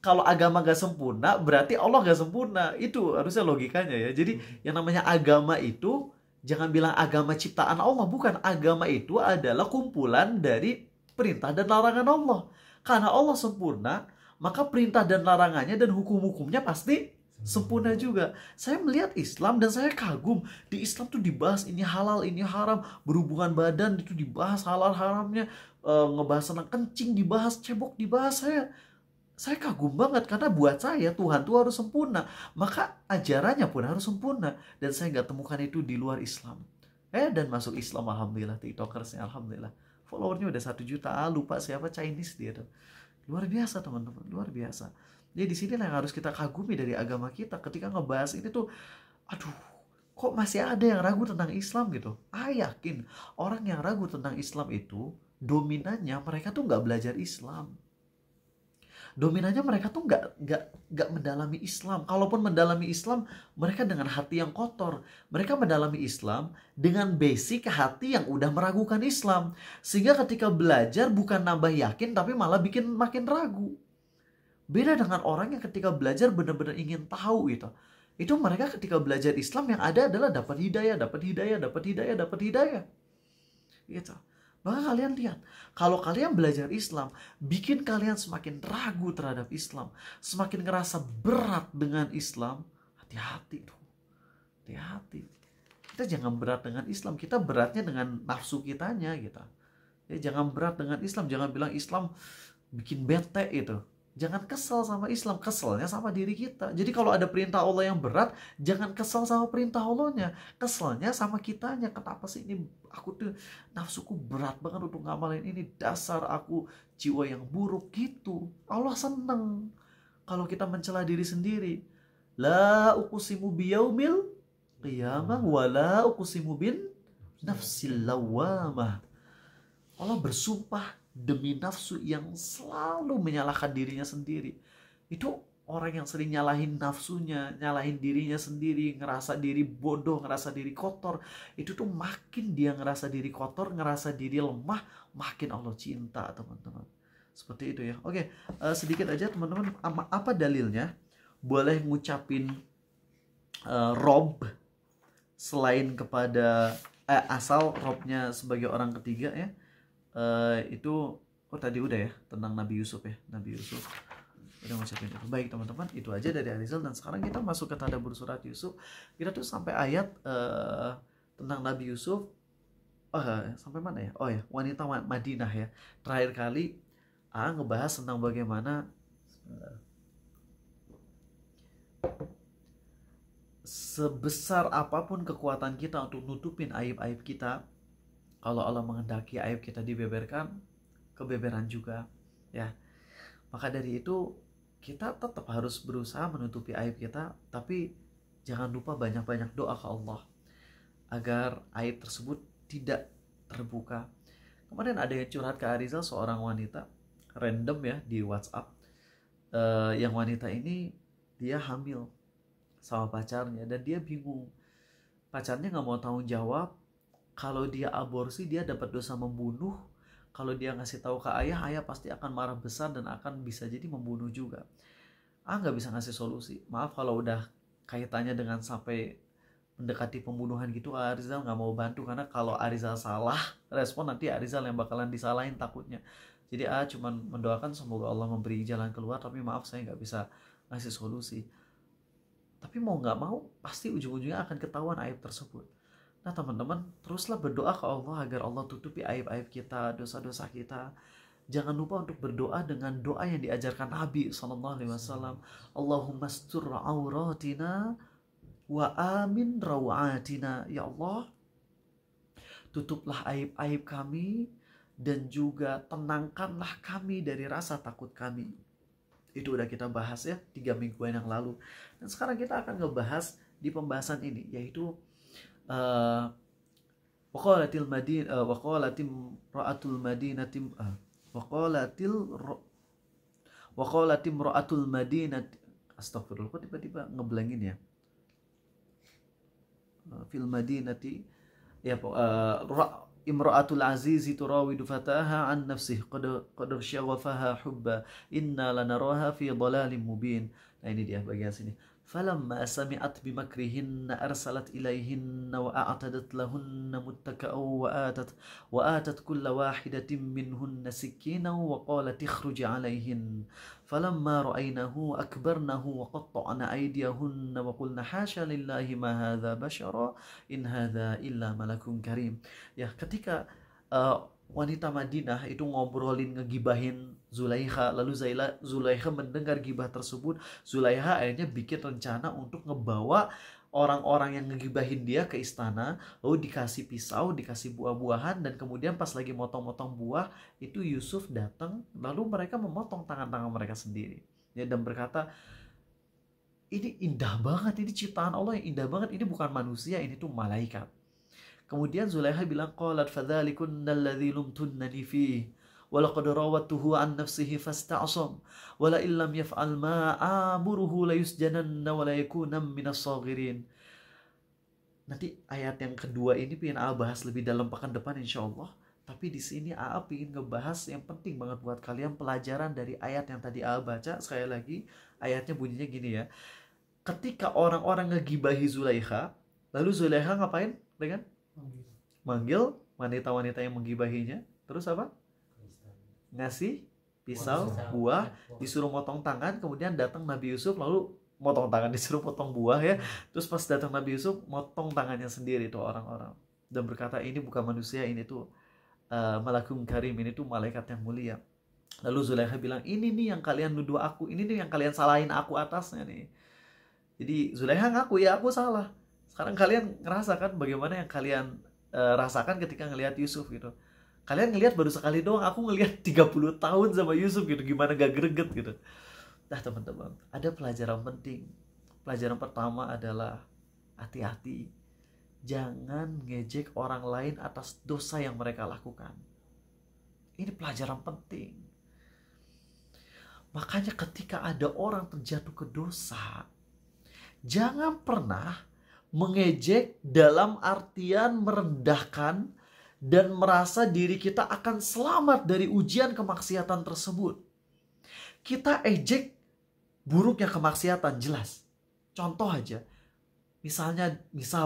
Kalau agama gak sempurna, berarti Allah gak sempurna. Itu harusnya logikanya ya. Jadi yang namanya agama itu, jangan bilang agama ciptaan Allah. Bukan, agama itu adalah kumpulan dari perintah dan larangan Allah. Karena Allah sempurna, maka perintah dan larangannya dan hukum-hukumnya pasti sempurna juga. Saya melihat Islam dan saya kagum. Di Islam tuh dibahas ini halal, ini haram. Berhubungan badan itu dibahas halal haramnya. Ngebahas tentang kencing dibahas, cebok dibahas. Saya kagum banget. Karena buat saya Tuhan tuh harus sempurna. Maka ajarannya pun harus sempurna. Dan saya gak temukan itu di luar Islam. Dan masuk Islam alhamdulillah. TikTokersnya alhamdulillah. Followernya udah 1 juta, lupa siapa, Chinese dia tuh. Luar biasa teman-teman, luar biasa. Jadi di sini yang harus kita kagumi dari agama kita. Ketika ngebahas ini tuh, aduh, kok masih ada yang ragu tentang Islam gitu. Yakin orang yang ragu tentang Islam itu dominannya mereka tuh nggak belajar Islam. Dominannya mereka tuh nggak mendalami Islam. Kalaupun mendalami Islam, mereka dengan hati yang kotor. Mereka mendalami Islam dengan basic hati yang udah meragukan Islam. Sehingga ketika belajar bukan nambah yakin, tapi malah bikin makin ragu. Beda dengan orang yang ketika belajar benar-benar ingin tahu gitu. Itu mereka ketika belajar Islam yang ada adalah dapat hidayah, dapat hidayah, dapat hidayah, dapat hidayah. Gitu. Maka kalian lihat, kalau kalian belajar Islam, bikin kalian semakin ragu terhadap Islam, semakin ngerasa berat dengan Islam, hati-hati tuh. Hati-hati. Kita jangan berat dengan Islam, kita beratnya dengan nafsu kitanya gitu. Ya, jangan berat dengan Islam, jangan bilang Islam bikin bete itu. Jangan kesel sama Islam, keselnya sama diri kita. Jadi kalau ada perintah Allah yang berat, jangan kesel sama perintah Allahnya. Keselnya sama kitanya. Kenapa sih ini aku tuh nafsuku berat banget untuk ngamalin ini. Dasar aku jiwa yang buruk gitu. Allah seneng. kalau kita mencela diri sendiri. La uqsimu biyaumil qiyamah wa la uqsimu bin nafsil lawamah. Allah bersumpah demi nafsu yang selalu menyalahkan dirinya sendiri. Itu orang yang sering nyalahin nafsunya, nyalahin dirinya sendiri, ngerasa diri bodoh, ngerasa diri kotor. Itu tuh makin dia ngerasa diri kotor, ngerasa diri lemah, makin Allah cinta, teman-teman. Seperti itu ya. Oke, sedikit aja teman-teman, apa dalilnya boleh ngucapin Rob selain kepada asal Robnya sebagai orang ketiga ya. Itu tadi udah ya tentang Nabi Yusuf ya, Nabi Yusuf udah ngucapin itu. Baik teman-teman, itu aja dari Arizal, dan sekarang kita masuk ke tadabbur surat Yusuf. Kita tuh sampai ayat tentang Nabi Yusuf. Sampai mana ya? Oh ya, wanita Madinah ya. Terakhir kali ngebahas tentang bagaimana sebesar apapun kekuatan kita untuk nutupin aib-aib kita, kalau Allah menghendaki aib kita dibeberkan, kebeberan juga ya. Maka dari itu kita tetap harus berusaha menutupi aib kita, tapi jangan lupa banyak-banyak doa ke Allah agar aib tersebut tidak terbuka. Kemarin ada yang curhat ke Arizal, seorang wanita random ya di WhatsApp. Yang wanita ini dia hamil sama pacarnya dan dia bingung. Pacarnya nggak mau tanggung jawab. Kalau dia aborsi dia dapat dosa membunuh. Kalau dia ngasih tahu ke ayah, ayah pasti akan marah besar dan akan bisa jadi membunuh juga. Nggak bisa ngasih solusi. Maaf kalau udah kaitannya dengan sampai mendekati pembunuhan gitu, Arizal nggak mau bantu, karena kalau Arizal salah respon nanti Arizal yang bakalan disalahin takutnya. Jadi cuman mendoakan semoga Allah memberi jalan keluar, tapi maaf saya nggak bisa ngasih solusi. Tapi mau nggak mau pasti ujung-ujungnya akan ketahuan aib tersebut. Nah teman-teman, teruslah berdoa ke Allah agar Allah tutupi aib-aib kita, dosa-dosa kita. Jangan lupa untuk berdoa dengan doa yang diajarkan Nabi SAW. Allahumma astur auratina wa amin rawatina. Ya Allah, tutuplah aib-aib kami dan juga tenangkanlah kami dari rasa takut kami. Itu udah kita bahas ya 3 mingguan yang lalu. Dan sekarang kita akan ngebahas di pembahasan ini, yaitu waqalatil ra'atul madinati astagfirullah, kok tiba-tiba ngeblengin ya. Fil madinati ya, imra'atul azizi turawidu fataha an nafsih qad syaghafaha hubba inna lanaraha fi dhalalin mubin. Nah ini dia bagian sini. Falamma sami'at bimakrihinna arsalat ilaihinna wa a'tadat lahunna muttaka'u wa atat kulla wahidatin minhunna sikkinan wa qalat ikhruj 'alayhin. Falamma ra'aynahu akbarnahu wa qatta'na aydiyahunna wa qulna hasha lillahi ma hadza bashara in hadza illa malakun karim. Ya, ketika wanita Madinah itu ngobrolin, ngegibahin Zulaikha, lalu Zulaikha mendengar gibah tersebut, Zulaikha akhirnya bikin rencana untuk ngebawa orang-orang yang ngegibahin dia ke istana, lalu dikasih pisau, dikasih buah-buahan, dan kemudian pas lagi motong-motong buah, itu Yusuf datang, lalu mereka memotong tangan-tangan mereka sendiri. Ya, dan berkata, ini indah banget, ini ciptaan Allah yang indah banget, ini bukan manusia, ini tuh malaikat. Kemudian Zulaikha bilang, qalat fadzalikunna alladzi lumtunnani fihi wa laqad rawattuhu an nafsihi fasta'sam wa la illam yaf'al ma amuruhu la yusjananna wa la yakuna minas saghirin. Nanti ayat yang kedua ini pengen bahas lebih dalam pekan depan insyaallah. Tapi di sini pengen ngebahas yang penting banget buat kalian, pelajaran dari ayat yang tadi baca. Sekali lagi ayatnya bunyinya gini ya. Ketika orang-orang ngegibahi Zulaikha, lalu Zulaikha ngapain? Dengan manggil wanita-wanita yang menggibahinya, terus apa? Ngasih pisau, buah, disuruh motong tangan, kemudian datang Nabi Yusuf, lalu motong tangan, disuruh potong buah ya. Terus pas datang Nabi Yusuf, motong tangannya sendiri tuh orang-orang, dan berkata ini bukan manusia, ini tuh malakun karim, ini tuh malaikat yang mulia. Lalu Zulaikha bilang, ini nih yang kalian nuduh aku, ini nih yang kalian salahin aku atasnya nih. Jadi Zulaikha ngaku, ya aku salah. Sekarang kalian ngerasakan bagaimana yang kalian rasakan ketika ngelihat Yusuf gitu. Kalian ngelihat baru sekali doang, aku ngelihat 30 tahun sama Yusuf gitu, gimana gak greget gitu. Nah teman-teman, ada pelajaran penting. Pelajaran pertama adalah hati-hati. Jangan ngejek orang lain atas dosa yang mereka lakukan. Ini pelajaran penting. Makanya ketika ada orang terjatuh ke dosa, jangan pernah mengejek dalam artian merendahkan dan merasa diri kita akan selamat dari ujian kemaksiatan tersebut. Kita ejek buruknya kemaksiatan, jelas. Contoh aja. Misal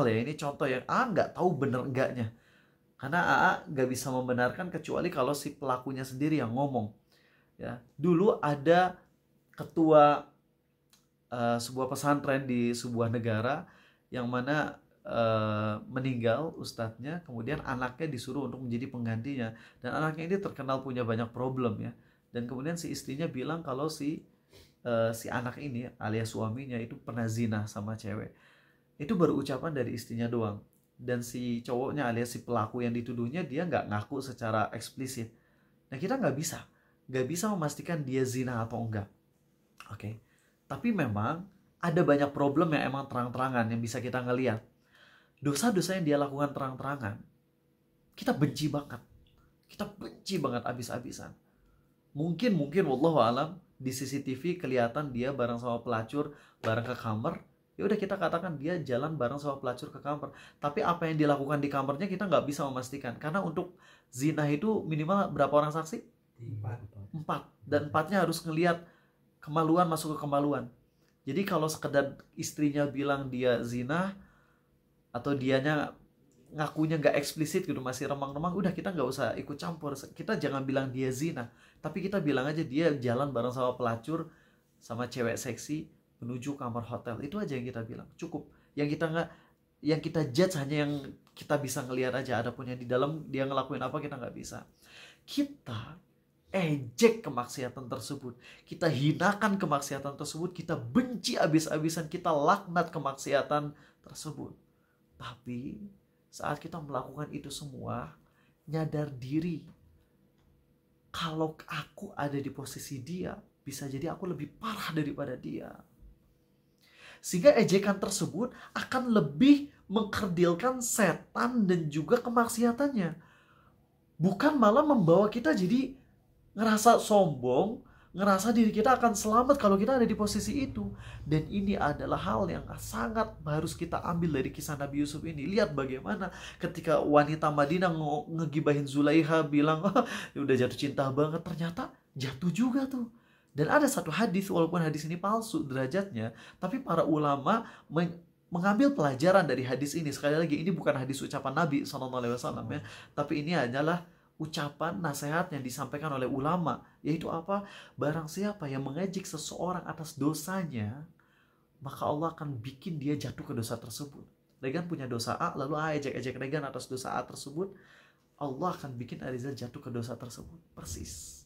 ya, ini contoh yang nggak tahu bener enggaknya. Karena AA nggak bisa membenarkan kecuali kalau si pelakunya sendiri yang ngomong. Ya, dulu ada ketua sebuah pesantren di sebuah negara yang mana meninggal ustadznya, kemudian anaknya disuruh untuk menjadi penggantinya, dan anaknya ini terkenal punya banyak problem ya. Dan kemudian si istrinya bilang kalau si anak ini alias suaminya itu pernah zina sama cewek. Itu baru ucapan dari istrinya doang. Dan si cowoknya alias si pelaku yang dituduhnya dia nggak ngaku secara eksplisit. Nah kita nggak bisa memastikan dia zina atau enggak. Oke. Tapi memang ada banyak problem yang emang terang-terangan yang bisa kita ngelihat. Dosa-dosa yang dia lakukan terang-terangan, kita benci banget. Kita benci banget abis-abisan. Mungkin wallahu alam di CCTV kelihatan dia bareng sama pelacur bareng ke kamar. Ya udah kita katakan dia jalan bareng sama pelacur ke kamar. Tapi apa yang dilakukan di kamarnya kita nggak bisa memastikan. Karena untuk zina itu minimal berapa orang saksi? 4. Dan 4-nya harus ngelihat kemaluan masuk ke kemaluan. Jadi kalau sekedar istrinya bilang dia zina atau dianya ngakunya nggak eksplisit gitu, masih remang-remang, udah kita nggak usah ikut campur. Kita jangan bilang dia zina, tapi kita bilang aja dia jalan bareng sama pelacur sama cewek seksi menuju kamar hotel. Itu aja yang kita bilang, cukup. Yang kita judge hanya yang kita bisa ngelihat aja. Adapun yang di dalam dia ngelakuin apa kita nggak bisa. Kita ejek kemaksiatan tersebut, kita hinakan kemaksiatan tersebut, kita benci abis-abisan, kita laknat kemaksiatan tersebut. Tapi saat kita melakukan itu semua, nyadar diri kalau aku ada di posisi dia, bisa jadi aku lebih parah daripada dia. Sehingga ejekan tersebut akan lebih mengkerdilkan setan dan juga kemaksiatannya. Bukan malah membawa kita jadi ngerasa sombong, ngerasa diri kita akan selamat kalau kita ada di posisi itu. Dan ini adalah hal yang sangat harus kita ambil dari kisah Nabi Yusuf ini. Lihat bagaimana ketika wanita Madinah ngegibahin Zulaiha, bilang udah jatuh cinta banget, ternyata jatuh juga tuh. Dan ada satu hadis, walaupun hadis ini palsu derajatnya, tapi para ulama mengambil pelajaran dari hadis ini. Sekali lagi, ini bukan hadis ucapan Nabi SAW ya, tapi ini hanyalah ucapan nasihat yang disampaikan oleh ulama, yaitu apa? Barang siapa yang mengejek seseorang atas dosanya, maka Allah akan bikin dia jatuh ke dosa tersebut. Regan punya dosa A, lalu A ejek-ejek Regan atas dosa A tersebut, Allah akan bikin Ariza jatuh ke dosa tersebut. Persis.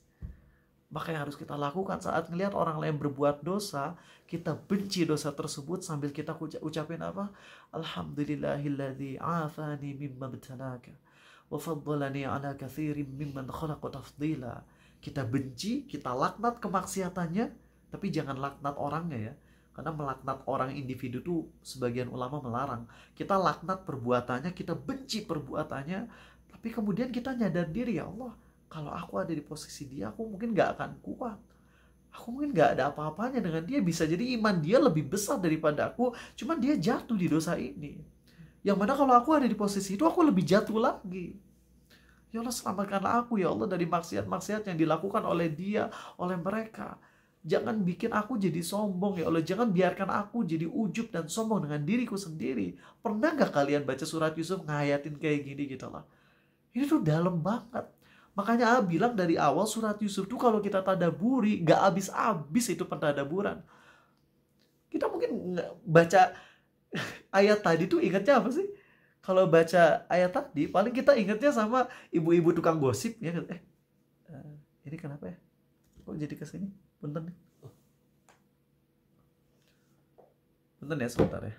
Maka yang harus kita lakukan saat ngelihat orang lain berbuat dosa, kita benci dosa tersebut sambil kita ucapin apa? Alhamdulillahilladzi afani mimma btalaka wa faddalani ala katsirin mimman khalaqa tafdila. Kita benci, kita laknat kemaksiatannya, tapi jangan laknat orangnya ya. Karena melaknat orang individu tuh sebagian ulama melarang. Kita laknat perbuatannya, kita benci perbuatannya, tapi kemudian kita nyadar diri, ya Allah, kalau aku ada di posisi dia, aku mungkin gak akan kuat. Aku mungkin gak ada apa-apanya dengan dia. Bisa jadi iman dia lebih besar daripada aku, cuman dia jatuh di dosa ini. Yang mana kalau aku ada di posisi itu, aku lebih jatuh lagi. Ya Allah, selamatkanlah aku ya Allah dari maksiat-maksiat yang dilakukan oleh dia, oleh mereka. Jangan bikin aku jadi sombong ya Allah. Jangan biarkan aku jadi ujub dan sombong dengan diriku sendiri. Pernah gak kalian baca surat Yusuf ngayatin kayak gini gitu lah? Ini tuh dalam banget. Makanya bilang dari awal surat Yusuf tuh kalau kita tadaburi, gak habis-habis itu pentadaburan. Kita mungkin baca ayat tadi tuh ingatnya apa sih? Kalau baca ayat tadi, paling kita ingatnya sama ibu-ibu tukang gosip ya. Ini kenapa ya? Kok jadi kesini? Punten nih. Punten ya sebentar ya.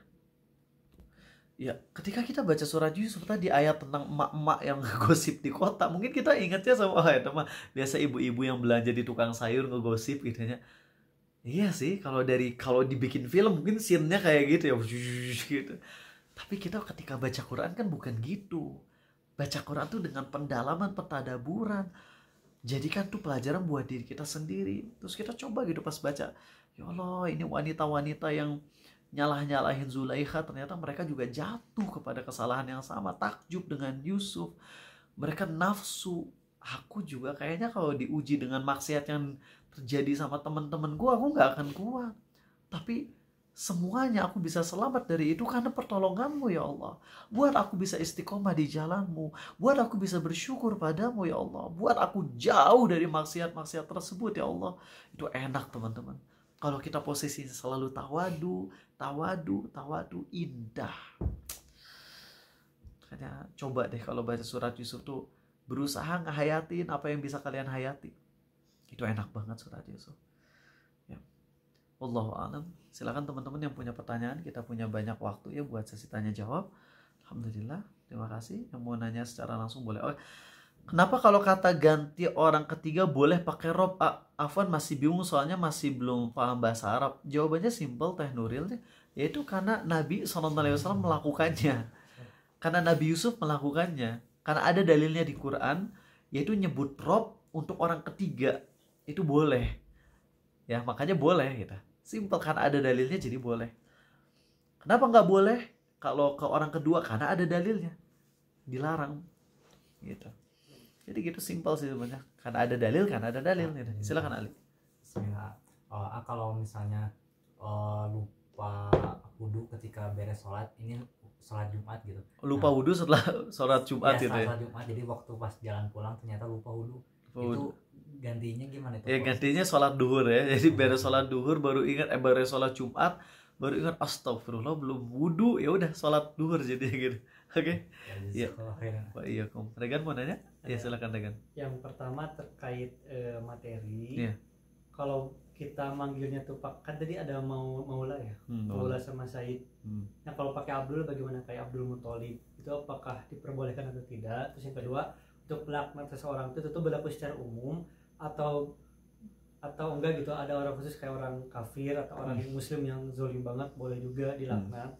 Ya, ketika kita baca surat Yusuf tadi ayat tentang emak-emak yang ngegosip di kota, mungkin kita ingatnya sama itu mah biasa ibu-ibu yang belanja di tukang sayur ngegosip gitu ya. Iya sih, kalau dibikin film mungkin scene-nya kayak gitu ya, gitu. Tapi kita ketika baca Quran kan bukan gitu. Baca Quran tuh dengan pendalaman, pentadaburan. Jadikan tuh pelajaran buat diri kita sendiri. Terus kita coba gitu pas baca, ya Allah, ini wanita-wanita yang nyalah-nyalahin Zulaikha, ternyata mereka juga jatuh kepada kesalahan yang sama. Takjub dengan Yusuf, mereka nafsu. Aku juga kayaknya kalau diuji dengan maksiat yang terjadi sama teman-teman gue, aku nggak akan kuat. Tapi semuanya aku bisa selamat dari itu karena pertolonganmu ya Allah. Buat aku bisa istiqomah di jalanmu. Buat aku bisa bersyukur padamu ya Allah. Buat aku jauh dari maksiat-maksiat tersebut ya Allah. Itu enak teman-teman. Kalau kita posisi selalu tawadu, indah. Makanya coba deh kalau baca surat Yusuf tuh berusaha ngehayatin apa yang bisa kalian hayati. Itu enak banget surat Yusuf. Ya. Wallahu a'lam. Silakan teman-teman yang punya pertanyaan, kita punya banyak waktu ya buat sesi tanya jawab. Alhamdulillah, terima kasih. Yang mau nanya secara langsung boleh. Oh, kenapa kalau kata ganti orang ketiga boleh pakai rob? Afwan masih bingung soalnya masih belum paham bahasa Arab. Jawabannya simple Teh Nuril, yaitu karena Nabi SAW melakukannya. Karena Nabi Yusuf melakukannya. Karena ada dalilnya di Quran, yaitu nyebut rob untuk orang ketiga. Itu boleh. Ya, makanya boleh gitu. Simple, karena ada dalilnya jadi boleh. Kenapa nggak boleh kalau ke orang kedua? Karena ada dalilnya. Dilarang. Gitu. Jadi gitu simple sih sebenarnya. Karena ada dalil, karena ada dalil. Gitu. Silakan Ali. Bismillah. Kalau misalnya lupa wudu ketika beres sholat, ini sholat Jumat gitu. Lupa wudu setelah sholat Jumat ya, gitu ya? Sholat Jumat, jadi waktu pas jalan pulang ternyata lupa wudu. Itu gantinya gimana itu? Ya gantinya sholat duhur ya. Jadi beres sholat duhur baru ingat, beres sholat Jumat baru ingat, astagfirullah belum wudu, ya udah sholat duhur jadi gitu. Oke. Iya. Iya, Regan mau nanya? Ya silakan Regan. Yang pertama terkait materi. Iya. Kalau kita manggilnya tuh kan tadi ada Maula ya, Maula sama Said. Nah kalau pakai Abdul bagaimana, kayak Abdul Muthalib itu apakah diperbolehkan atau tidak? Terus yang kedua, untuk melaknat seseorang itu berlaku secara umum atau enggak gitu, ada orang khusus kayak orang kafir atau orang muslim yang zalim banget boleh juga dilaknat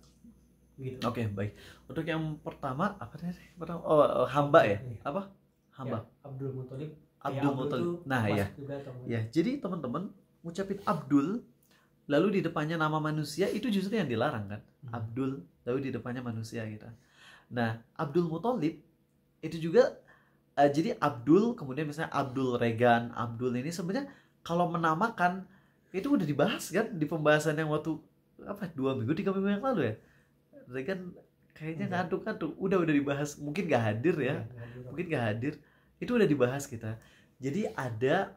gitu. Oke, baik. Untuk yang pertama apa tadi? Hamba ya? Apa? Hamba. Ya, Abdul Muthalib. Abdul Muthalib. Nah, ya. Ya, jadi teman-teman ngucapin Abdul lalu di depannya nama manusia itu justru yang dilarang kan? Abdul lalu di depannya manusia gitu. Nah, Abdul Muthalib itu juga jadi Abdul, kemudian misalnya Abdul Regan, Abdul ini sebenarnya kalau menamakan itu udah dibahas kan di pembahasan yang waktu 2 minggu 3 minggu yang lalu ya. Regan kayaknya ngantuk-ngantuk, udah dibahas, mungkin gak hadir ya. Mungkin gak hadir. Itu udah dibahas kita. Jadi ada,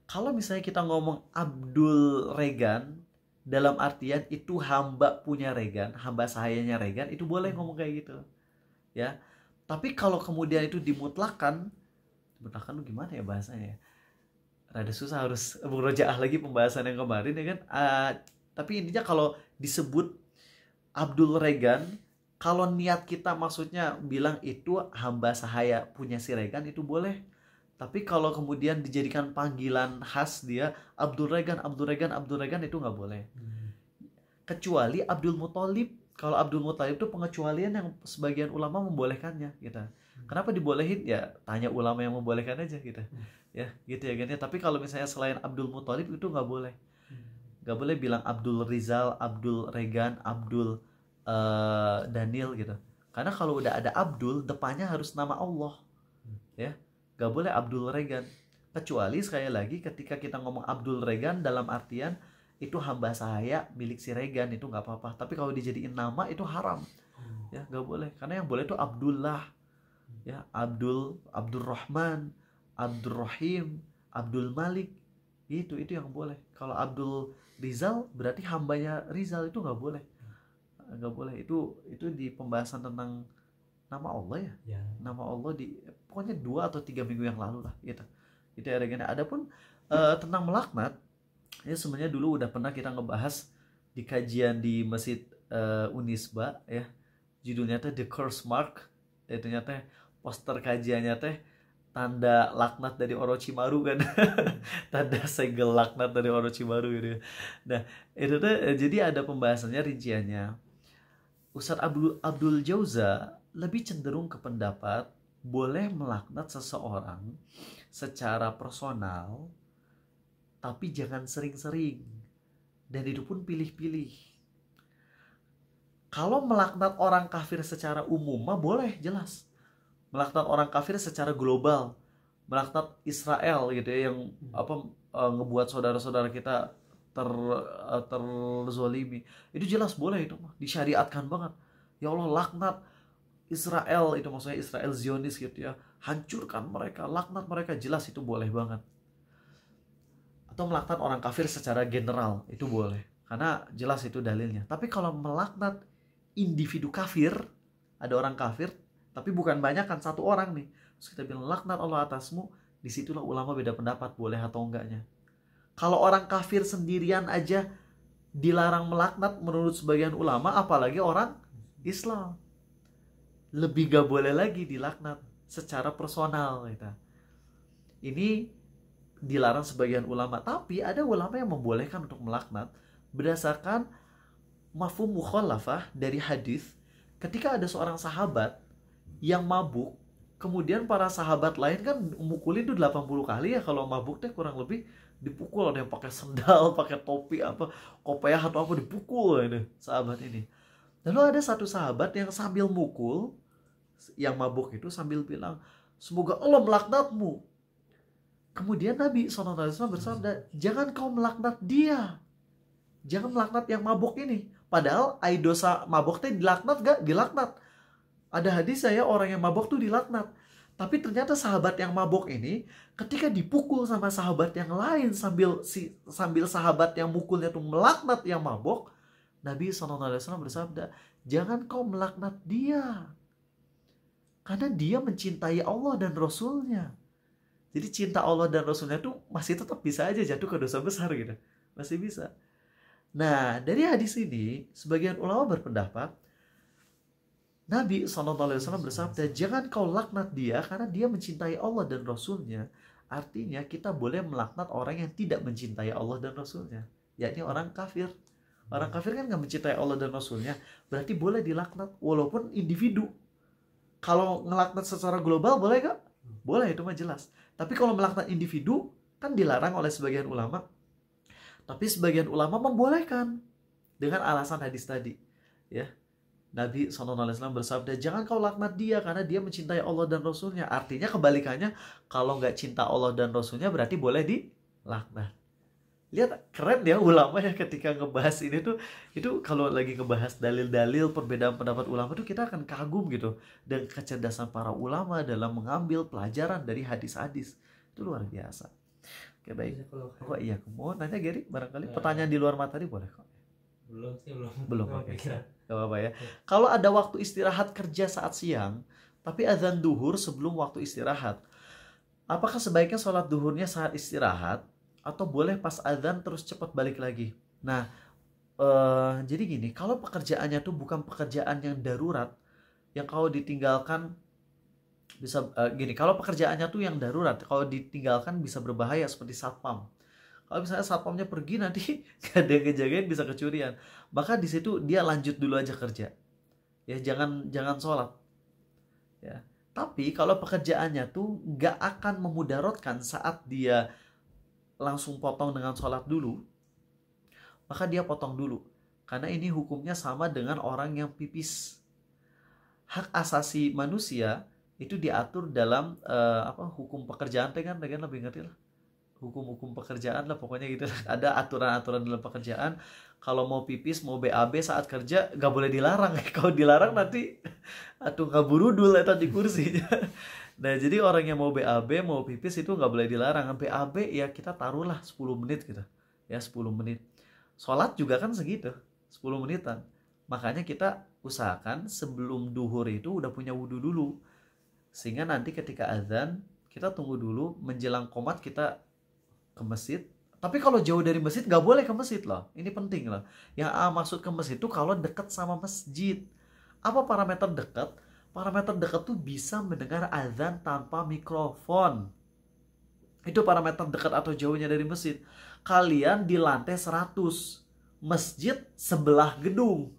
kalau misalnya kita ngomong Abdul Regan dalam artian itu hamba punya Regan, hamba sahayanya Regan, itu boleh ngomong kayak gitu. Ya. Tapi kalau kemudian itu dimutlakan gimana ya bahasanya? Rada susah, harus murojaah lagi pembahasan yang kemarin ya kan. Tapi intinya kalau disebut Abdul Regan, kalau niat kita maksudnya bilang itu hamba sahaya punya si Regan, itu boleh. Tapi kalau kemudian dijadikan panggilan khas dia Abdul Regan itu nggak boleh. Kecuali Abdul Muthalib. Kalau Abdul Muthalib itu pengecualian yang sebagian ulama membolehkannya gitu. Kenapa dibolehin? Ya tanya ulama yang membolehkan aja gitu. Ya gitu ya kan ya. Tapi kalau misalnya selain Abdul Muthalib itu nggak boleh. Nggak boleh bilang Abdul Rizal, Abdul Regan, Abdul Daniel gitu. Karena kalau udah ada Abdul, depannya harus nama Allah. Ya. Nggak boleh Abdul Regan. Kecuali sekali lagi ketika kita ngomong Abdul Regan dalam artian itu hamba sahaya milik si Regan, itu nggak apa-apa. Tapi kalau dijadiin nama itu haram. Ya nggak boleh. Karena yang boleh itu Abdullah, ya Abdurrahman, Abdurrahim, Abdul Malik, itu yang boleh. Kalau Abdul Rizal berarti hambanya Rizal, itu nggak boleh. Nggak boleh. Itu di pembahasan tentang nama Allah ya. Nama Allah di pokoknya 2 atau 3 minggu yang lalu lah gitu. Itu ya Regan. Adapun tentang melaknat, ya sebenarnya dulu udah pernah kita ngebahas di kajian di Masjid Unisba ya. Judulnya teh The Curse Mark. Itu teh poster kajiannya teh tanda laknat dari Orochimaru kan. Tanda segel laknat dari Orochimaru gitu ya. Nah itu tuh jadi ada pembahasannya, rinciannya. Ustadz Abdul Jauza lebih cenderung ke pendapat boleh melaknat seseorang secara personal, tapi jangan sering-sering, dan itu pun pilih-pilih. Kalau melaknat orang kafir secara umum mah boleh, jelas. Melaknat orang kafir secara global, melaknat Israel gitu ya, yang ngebuat saudara-saudara kita terzolimi, itu jelas boleh, itu mah disyariatkan banget. Ya Allah, laknat Israel, itu maksudnya Israel Zionis gitu ya, hancurkan mereka, laknat mereka, jelas itu boleh banget. Atau melaknat orang kafir secara general, itu boleh, karena jelas itu dalilnya. Tapi kalau melaknat individu kafir, ada orang kafir tapi bukan banyak kan, satu orang nih, terus kita bilang laknat Allah atasmu, disitulah ulama beda pendapat boleh atau enggaknya. Kalau orang kafir sendirian aja dilarang melaknat menurut sebagian ulama, apalagi orang Islam. Lebih gak boleh lagi dilaknat secara personal gitu. Ini dilarang sebagian ulama, tapi ada ulama yang membolehkan untuk melaknat berdasarkan mafhum mukhalafah dari hadis. Ketika ada seorang sahabat yang mabuk, kemudian para sahabat lain kan mukulin tuh 80 kali ya, kalau mabuk teh kurang lebih dipukul, ada yang pakai sendal, pakai topi apa, kopiah atau apa, dipukul ini sahabat ini. Lalu ada satu sahabat yang sambil mukul yang mabuk itu sambil bilang, semoga Allah melaknatmu. Kemudian Nabi SAW bersabda, jangan kau melaknat dia, jangan melaknat yang mabuk ini. Padahal dosa mabuk teh dilaknat gak? Dilaknat. Ada hadis saya orang yang mabuk tuh dilaknat. Tapi ternyata sahabat yang mabuk ini ketika dipukul sama sahabat yang lain sambil sahabat yang mukulnya tuh melaknat yang mabuk, Nabi SAW bersabda, jangan kau melaknat dia, karena dia mencintai Allah dan Rasulnya. Jadi cinta Allah dan Rasulnya tuh masih tetap bisa aja jatuh ke dosa besar gitu, masih bisa. Nah dari hadis ini sebagian ulama berpendapat Nabi SAW bersabda, jangan kau laknat dia karena dia mencintai Allah dan Rasulnya. Artinya kita boleh melaknat orang yang tidak mencintai Allah dan Rasulnya, yakni orang kafir. Orang kafir kan gak mencintai Allah dan Rasulnya, berarti boleh dilaknat walaupun individu. Kalau ngelaknat secara global boleh gak? Boleh, itu mah jelas. Tapi kalau melaknat individu kan dilarang oleh sebagian ulama. Tapi sebagian ulama membolehkan dengan alasan hadis tadi, ya. Nabi SAW bersabda, jangan kau laknat dia karena dia mencintai Allah dan Rasulnya. Artinya kebalikannya, kalau nggak cinta Allah dan Rasulnya berarti boleh dilaknat. Lihat, keren ya ulama ya ketika ngebahas ini tuh. Itu kalau lagi ngebahas dalil-dalil perbedaan pendapat ulama tuh kita akan kagum gitu. Dan kecerdasan para ulama dalam mengambil pelajaran dari hadis-hadis. Itu luar biasa. Oke, baik. Oh iya, mau nanya Gary barangkali pertanyaan di luar materi boleh kok. Belum. Oke. Gak apa-apa ya. Kalau ada waktu istirahat kerja saat siang, tapi azan duhur sebelum waktu istirahat, apakah sebaiknya sholat duhurnya saat istirahat atau boleh pas azan terus cepat balik lagi? Nah, jadi gini, kalau pekerjaannya tuh bukan pekerjaan yang darurat, yang kalau ditinggalkan bisa kalau pekerjaannya tuh yang darurat, kalau ditinggalkan bisa berbahaya seperti satpam. Kalau misalnya satpamnya pergi nanti gak ada yang ngejagain, bisa kecurian. Maka di situ dia lanjut dulu aja kerja. Ya jangan sholat. Ya. Tapi kalau pekerjaannya tuh gak akan memudaratkan saat dia langsung potong dengan sholat dulu, maka dia potong dulu. Karena ini hukumnya sama dengan orang yang pipis. Hak asasi manusia itu diatur dalam hukum pekerjaan, kan lebih ngerti lah. Hukum-hukum pekerjaan lah pokoknya gitu. Ada aturan-aturan dalam pekerjaan. Kalau mau pipis, mau BAB saat kerja gak boleh dilarang. Kalau dilarang nanti gak burudul eta di kursinya. Nah jadi orang yang mau BAB, mau pipis itu gak boleh dilarang. BAB ya kita taruhlah 10 menit gitu. Ya 10 menit. Sholat juga kan segitu, 10 menitan. Makanya kita usahakan sebelum duhur itu udah punya wudhu dulu. Sehingga nanti ketika azan kita tunggu dulu, menjelang qomat kita ke masjid. Tapi kalau jauh dari masjid gak boleh ke masjid loh. Ini penting loh. Yang maksud ke masjid itu kalau dekat sama masjid. Apa parameter dekat? parameter dekat tuh bisa mendengar azan tanpa mikrofon. Itu parameter dekat atau jauhnya dari masjid. Kalian di lantai 100, masjid sebelah gedung,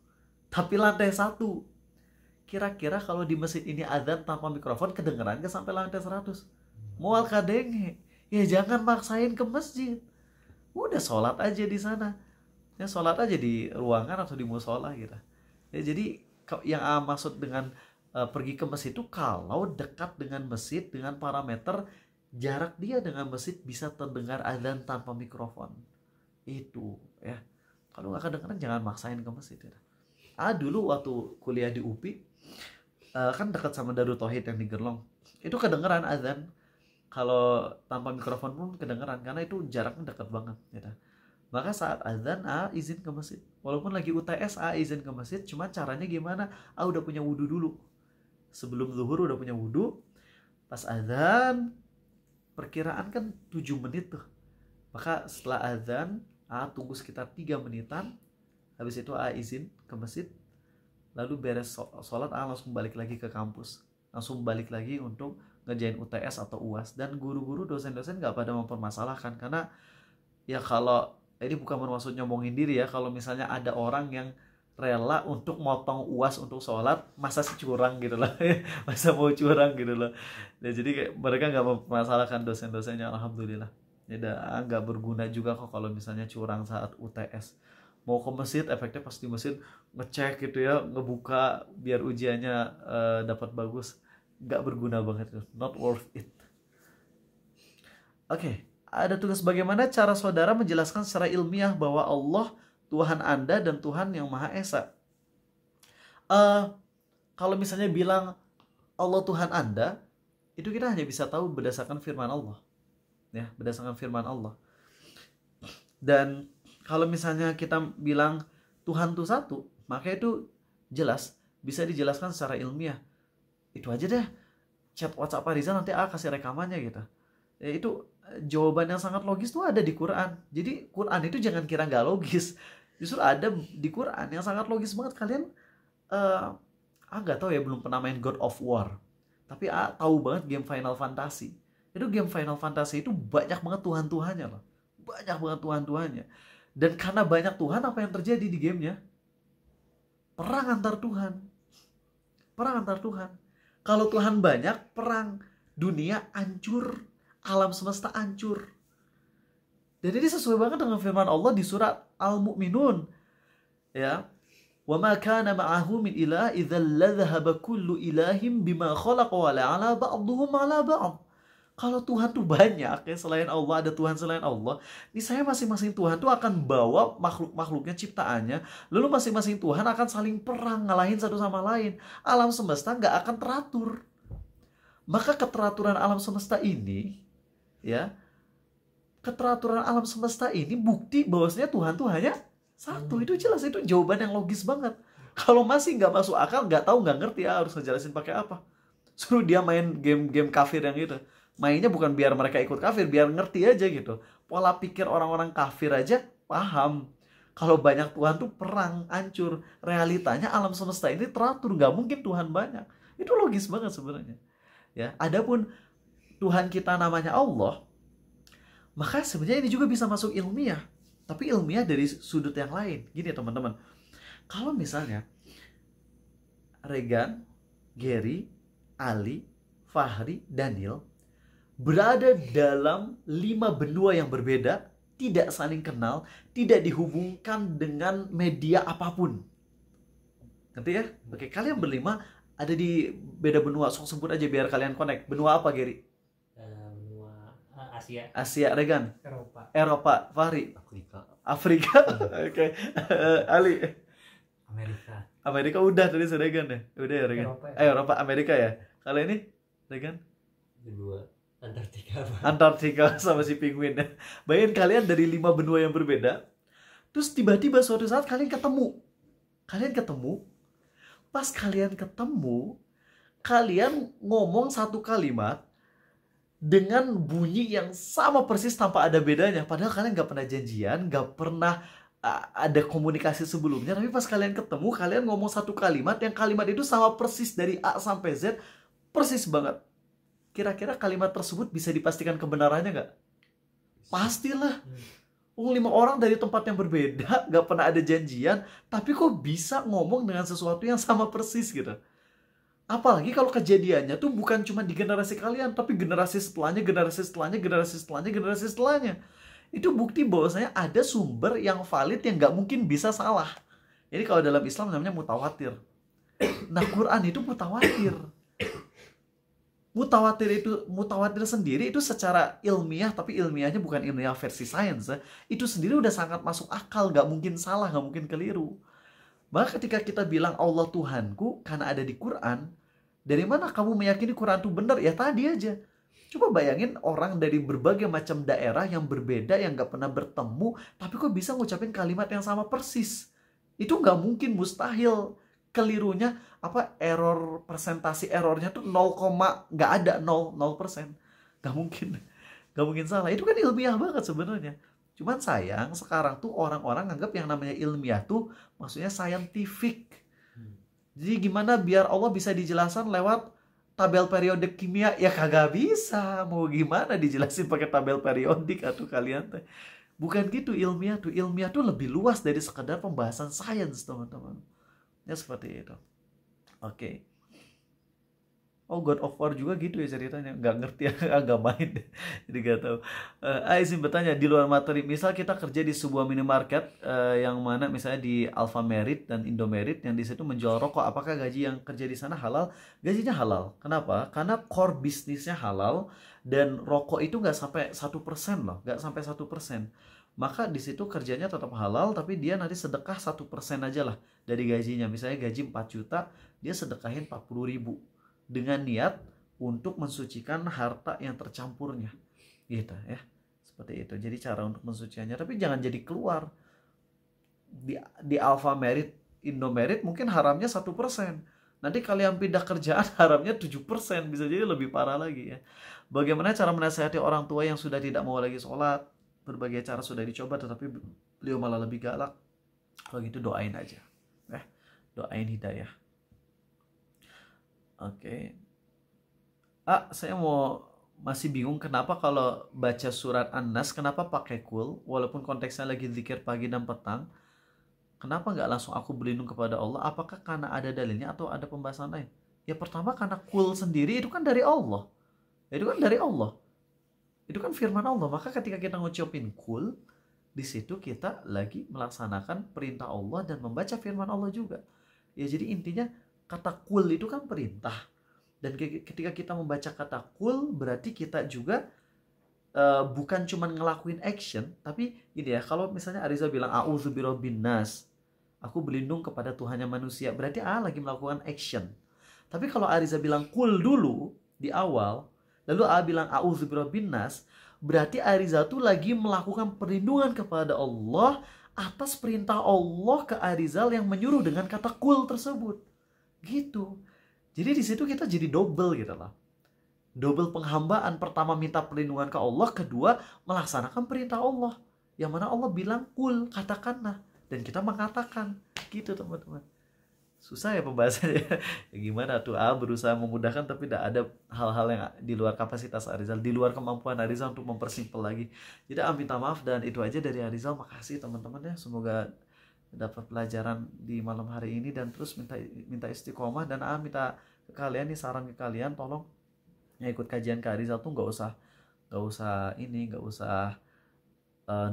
tapi lantai 1. Kira-kira kalau di masjid ini azan tanpa mikrofon, kedengeran gak sampai lantai 100? Mual kadenge. Ya jangan maksain ke masjid. Udah sholat aja di sana. Ya sholat aja di ruangan atau di musola gitu. Ya jadi yang maksud dengan pergi ke masjid itu kalau dekat dengan masjid dengan parameter jarak dia dengan masjid bisa terdengar azan tanpa mikrofon. Itu ya. Kalau nggak kedengeran jangan maksain ke masjid ya. Dulu waktu kuliah di UPI kan dekat sama Darut Tauhid yang di Gerlong. Itu kedengeran azan. Kalau tanpa mikrofon pun kedengeran karena itu jaraknya dekat banget gitu. Maka saat azan izin ke masjid. Walaupun lagi UTS izin ke masjid, cuma caranya gimana? Udah punya wudu dulu. Sebelum zuhur udah punya wudu. Pas azan perkiraan kan 7 menit tuh. Maka setelah azan tunggu sekitar 3 menitan. Habis itu izin ke masjid. Lalu beres sholat langsung balik lagi ke kampus. Langsung balik lagi untuk ngerjain UTS atau UAS. Dan guru-guru, dosen-dosen gak pada mempermasalahkan. Karena ya kalau ini bukan bermaksud nyombongin diri ya, kalau misalnya ada orang yang rela untuk motong UAS untuk sholat, masa sih curang gitu loh. Masa mau curang gitu loh. Ya, jadi kayak mereka gak mempermasalahkan dosen-dosennya, alhamdulillah. Ya gak berguna juga kok kalau misalnya curang saat UTS. Mau ke masjid, efeknya pas di masjid ngecek gitu ya, ngebuka biar ujiannya dapat bagus. Gak berguna banget, not worth it. Oke. Ada tugas bagaimana cara saudara menjelaskan secara ilmiah bahwa Allah Tuhan Anda dan Tuhan yang Maha Esa. Kalau misalnya bilang Allah Tuhan Anda, itu kita hanya bisa tahu berdasarkan firman Allah. Ya, berdasarkan firman Allah. Dan kalau misalnya kita bilang Tuhan itu satu, maka itu jelas bisa dijelaskan secara ilmiah. Itu aja deh. Chat WhatsApp Ariza nanti kasih rekamannya gitu. Ya, itu jawaban yang sangat logis tuh ada di Quran. Jadi Quran itu jangan kira nggak logis. Justru ada di Quran yang sangat logis banget. Kalian nggak tahu ya, belum pernah main God of War. Tapi tahu banget game Final Fantasy. Itu game Final Fantasy itu banyak banget Tuhan-Tuhannya loh. Banyak banget Tuhan-Tuhannya. Dan karena banyak Tuhan, apa yang terjadi di gamenya? Perang antar Tuhan. Perang antar Tuhan. Kalau Tuhan banyak, perang. Dunia hancur. Alam semesta hancur. Dan ini sesuai banget dengan firman Allah di surat Al-Mu'minun. Ya. Wa ma kana ma'ahu min ilah idzal ladzahaba kullu ilahim bima khalaqa wa la'ala ba'dhum 'ala ba'd. Kalau Tuhan tuh banyak ya, selain Allah ada Tuhan selain Allah, ini saya masing-masing Tuhan tuh akan bawa makhluk-makhluknya ciptaannya, lalu masing-masing Tuhan akan saling perang, ngalahin satu sama lain. Alam semesta nggak akan teratur. Maka keteraturan alam semesta ini, ya, keteraturan alam semesta ini bukti bahwasanya Tuhan tuh hanya satu. Itu jelas, itu jawaban yang logis banget. Kalau masih nggak masuk akal, nggak tahu, nggak ngerti ya harus ngejelasin pakai apa. Suruh dia main game-game kafir yang gitu. Mainnya bukan biar mereka ikut kafir, biar ngerti aja gitu. Pola pikir orang-orang kafir aja paham. Kalau banyak Tuhan tuh perang, hancur. Realitanya alam semesta ini teratur, nggak mungkin Tuhan banyak. Itu logis banget sebenarnya. Ya, adapun Tuhan kita namanya Allah, maka sebenarnya ini juga bisa masuk ilmiah. Tapi ilmiah dari sudut yang lain. Gini teman-teman. Kalau misalnya Regan, Gary, Ali, Fahri, Daniel berada dalam 5 benua yang berbeda, tidak saling kenal, tidak dihubungkan dengan media apapun. Ngerti ya? Oke, kalian berlima ada di beda benua. Sok sebut aja biar kalian connect. Benua apa, Gary? Benua Asia. Asia, Regan. Eropa. Fahri. Afrika. Oke. Ali. Amerika udah tadi Regan ya. Udah ya Regan. Eropa, Amerika ya. Kalau ini Regan? Benua Antartika sama si penguin. Bayangin kalian dari 5 benua yang berbeda. Terus tiba-tiba suatu saat kalian ketemu. Pas kalian ketemu, kalian ngomong satu kalimat dengan bunyi yang sama persis tanpa ada bedanya. Padahal kalian gak pernah janjian, gak pernah ada komunikasi sebelumnya, tapi pas kalian ketemu, kalian ngomong satu kalimat, yang kalimat itu sama persis dari A sampai Z, persis banget. Kira-kira kalimat tersebut bisa dipastikan kebenarannya nggak? Pastilah. 5 orang dari tempat yang berbeda, nggak pernah ada janjian, tapi kok bisa ngomong dengan sesuatu yang sama persis gitu. Apalagi kalau kejadiannya tuh bukan cuma di generasi kalian, tapi generasi setelahnya, generasi setelahnya, generasi setelahnya, generasi setelahnya. Itu bukti bahwasanya ada sumber yang valid yang nggak mungkin bisa salah. Jadi kalau dalam Islam namanya mutawatir. Nah, Quran itu mutawatir. Mutawatir sendiri itu secara ilmiah, tapi ilmiahnya bukan ilmiah versi sains ya. Itu sendiri udah sangat masuk akal, nggak mungkin salah, nggak mungkin keliru. Maka ketika kita bilang Allah Tuhanku karena ada di Quran, dari mana kamu meyakini Quran itu benar? Ya tadi aja. Coba bayangin orang dari berbagai macam daerah yang berbeda, yang nggak pernah bertemu, tapi kok bisa ngucapin kalimat yang sama persis? Itu nggak mungkin, mustahil. Kelirunya error persentasi errornya tuh 0, nggak ada 0%. Nggak mungkin salah. Itu kan ilmiah banget sebenarnya. Cuman sayang sekarang tuh orang-orang nganggap yang namanya ilmiah tuh maksudnya scientific. Jadi gimana biar Allah bisa dijelaskan lewat tabel periodik kimia? Ya kagak bisa. Mau gimana dijelasin pakai tabel periodik atau kalian teh? Bukan gitu ilmiah tuh. Ilmiah tuh lebih luas dari sekedar pembahasan sains, teman-teman. Ya seperti itu. Oke. Oh, God of War juga gitu ya ceritanya. Nggak ngerti ya, agak main. Jadi nggak tahu. Izin bertanya, di luar materi, misal kita kerja di sebuah minimarket yang mana misalnya di Alfamart dan Indomaret yang di situ menjual rokok, apakah gaji yang kerja di sana halal? Gajinya halal. Kenapa? Karena core bisnisnya halal dan rokok itu nggak sampai 1% loh, nggak sampai 1%. Maka di situ kerjanya tetap halal, tapi dia nanti sedekah 1% aja lah dari gajinya. Misalnya gaji 4 juta, dia sedekahin 40.000 dengan niat untuk mensucikan harta yang tercampurnya, gitu ya, seperti itu. Jadi cara untuk mensucikannya, tapi jangan jadi keluar di Alfamart, Indomaret mungkin haramnya 1%. Nanti kalian pindah kerjaan haramnya 7%, bisa jadi lebih parah lagi ya. Bagaimana cara menasihati orang tua yang sudah tidak mau lagi sholat? Berbagai cara sudah dicoba, tetapi beliau malah lebih galak. Kalau gitu doain aja, doain hidayah. Oke. Saya masih bingung kenapa kalau baca surat An-Nas kenapa pakai kul, walaupun konteksnya lagi zikir pagi dan petang. Kenapa nggak langsung aku berlindung kepada Allah? Apakah karena ada dalilnya atau ada pembahasan lain? Ya pertama karena kul sendiri itu kan dari Allah. Itu kan dari Allah. Itu kan firman Allah. Maka ketika kita ngucapin kul, di situ kita lagi melaksanakan perintah Allah dan membaca firman Allah juga. Ya jadi intinya kata kul itu kan perintah. Dan ketika kita membaca kata kul, berarti kita juga bukan cuma ngelakuin action, tapi ini ya, kalau misalnya Ariza bilang a'udzu birabbin nas, aku berlindung kepada Tuhannya manusia, berarti lagi melakukan action. Tapi kalau Ariza bilang kul dulu di awal, lalu bilang a'udzu birabbin nas, berarti Ariza tuh lagi melakukan perlindungan kepada Allah atas perintah Allah ke Arizal yang menyuruh dengan kata kul tersebut. Gitu. Jadi di situ kita jadi double gitu lah. Double penghambaan. Pertama minta perlindungan ke Allah, kedua melaksanakan perintah Allah. Yang mana Allah bilang kul, katakanlah, dan kita mengatakan. Gitu teman-teman. Susah ya pembahasannya. Ya gimana tuh, berusaha memudahkan tapi tidak ada hal-hal yang di luar kapasitas Arizal, di luar kemampuan Arizal untuk mempersimpel lagi. Jadi minta maaf, dan itu aja dari Arizal. Makasih teman-teman ya, semoga dapat pelajaran di malam hari ini, dan terus minta istiqomah, dan minta ke kalian nih, saran ke kalian, tolong yang ikut kajian ke Arizal tuh nggak usah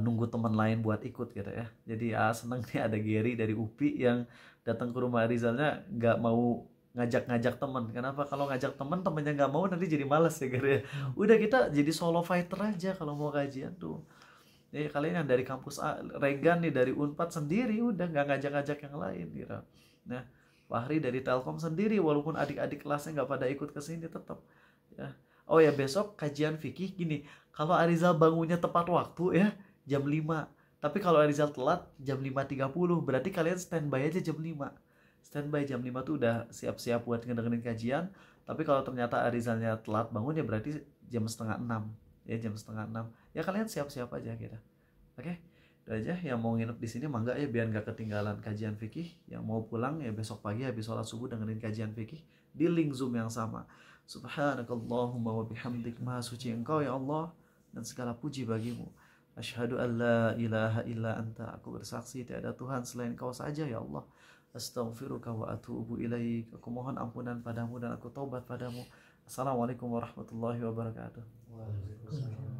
nunggu teman lain buat ikut gitu ya. Jadi seneng nih ada Gary dari UPI yang datang ke rumah Arizalnya nggak mau ngajak teman. Kenapa? Kalau ngajak temennya nggak mau, nanti jadi malas ya Gary. Udah kita jadi solo fighter aja kalau mau kajian tuh. Jadi kalian yang dari kampus Regan nih, dari Unpad sendiri, udah nggak ngajak yang lain gitu. Nah, Fahri dari Telkom sendiri, walaupun adik-adik kelasnya nggak pada ikut ke sini tetap ya. Oh ya, besok kajian fikih gini, kalau Arizal bangunnya tepat waktu ya jam 5, tapi kalau Arizal telat jam 5.30, berarti kalian standby aja jam 5. Standby jam 5 tuh udah siap-siap buat ngedengerin kajian. Tapi kalau ternyata Arizalnya telat bangun, ya berarti jam 5:30 ya, jam 5:30 ya, kalian siap-siap aja gitu. Oke? Udah aja, yang mau nginep di sini mangga ya, biar nggak ketinggalan kajian fikih. Yang mau pulang ya besok pagi habis sholat subuh dengerin kajian fikih di link Zoom yang sama. Subhanakallahumma wa bihamdik, maha suci Engkau ya Allah dan segala puji bagimu. Asyhadu an la ilaha illa anta, aku bersaksi tiada Tuhan selain Kau saja ya Allah. Astaghfiruka wa atubu ilaik, aku mohon ampunan padamu dan aku taubat padamu. Assalamualaikum warahmatullahi wabarakatuh. Waalaikumsalam.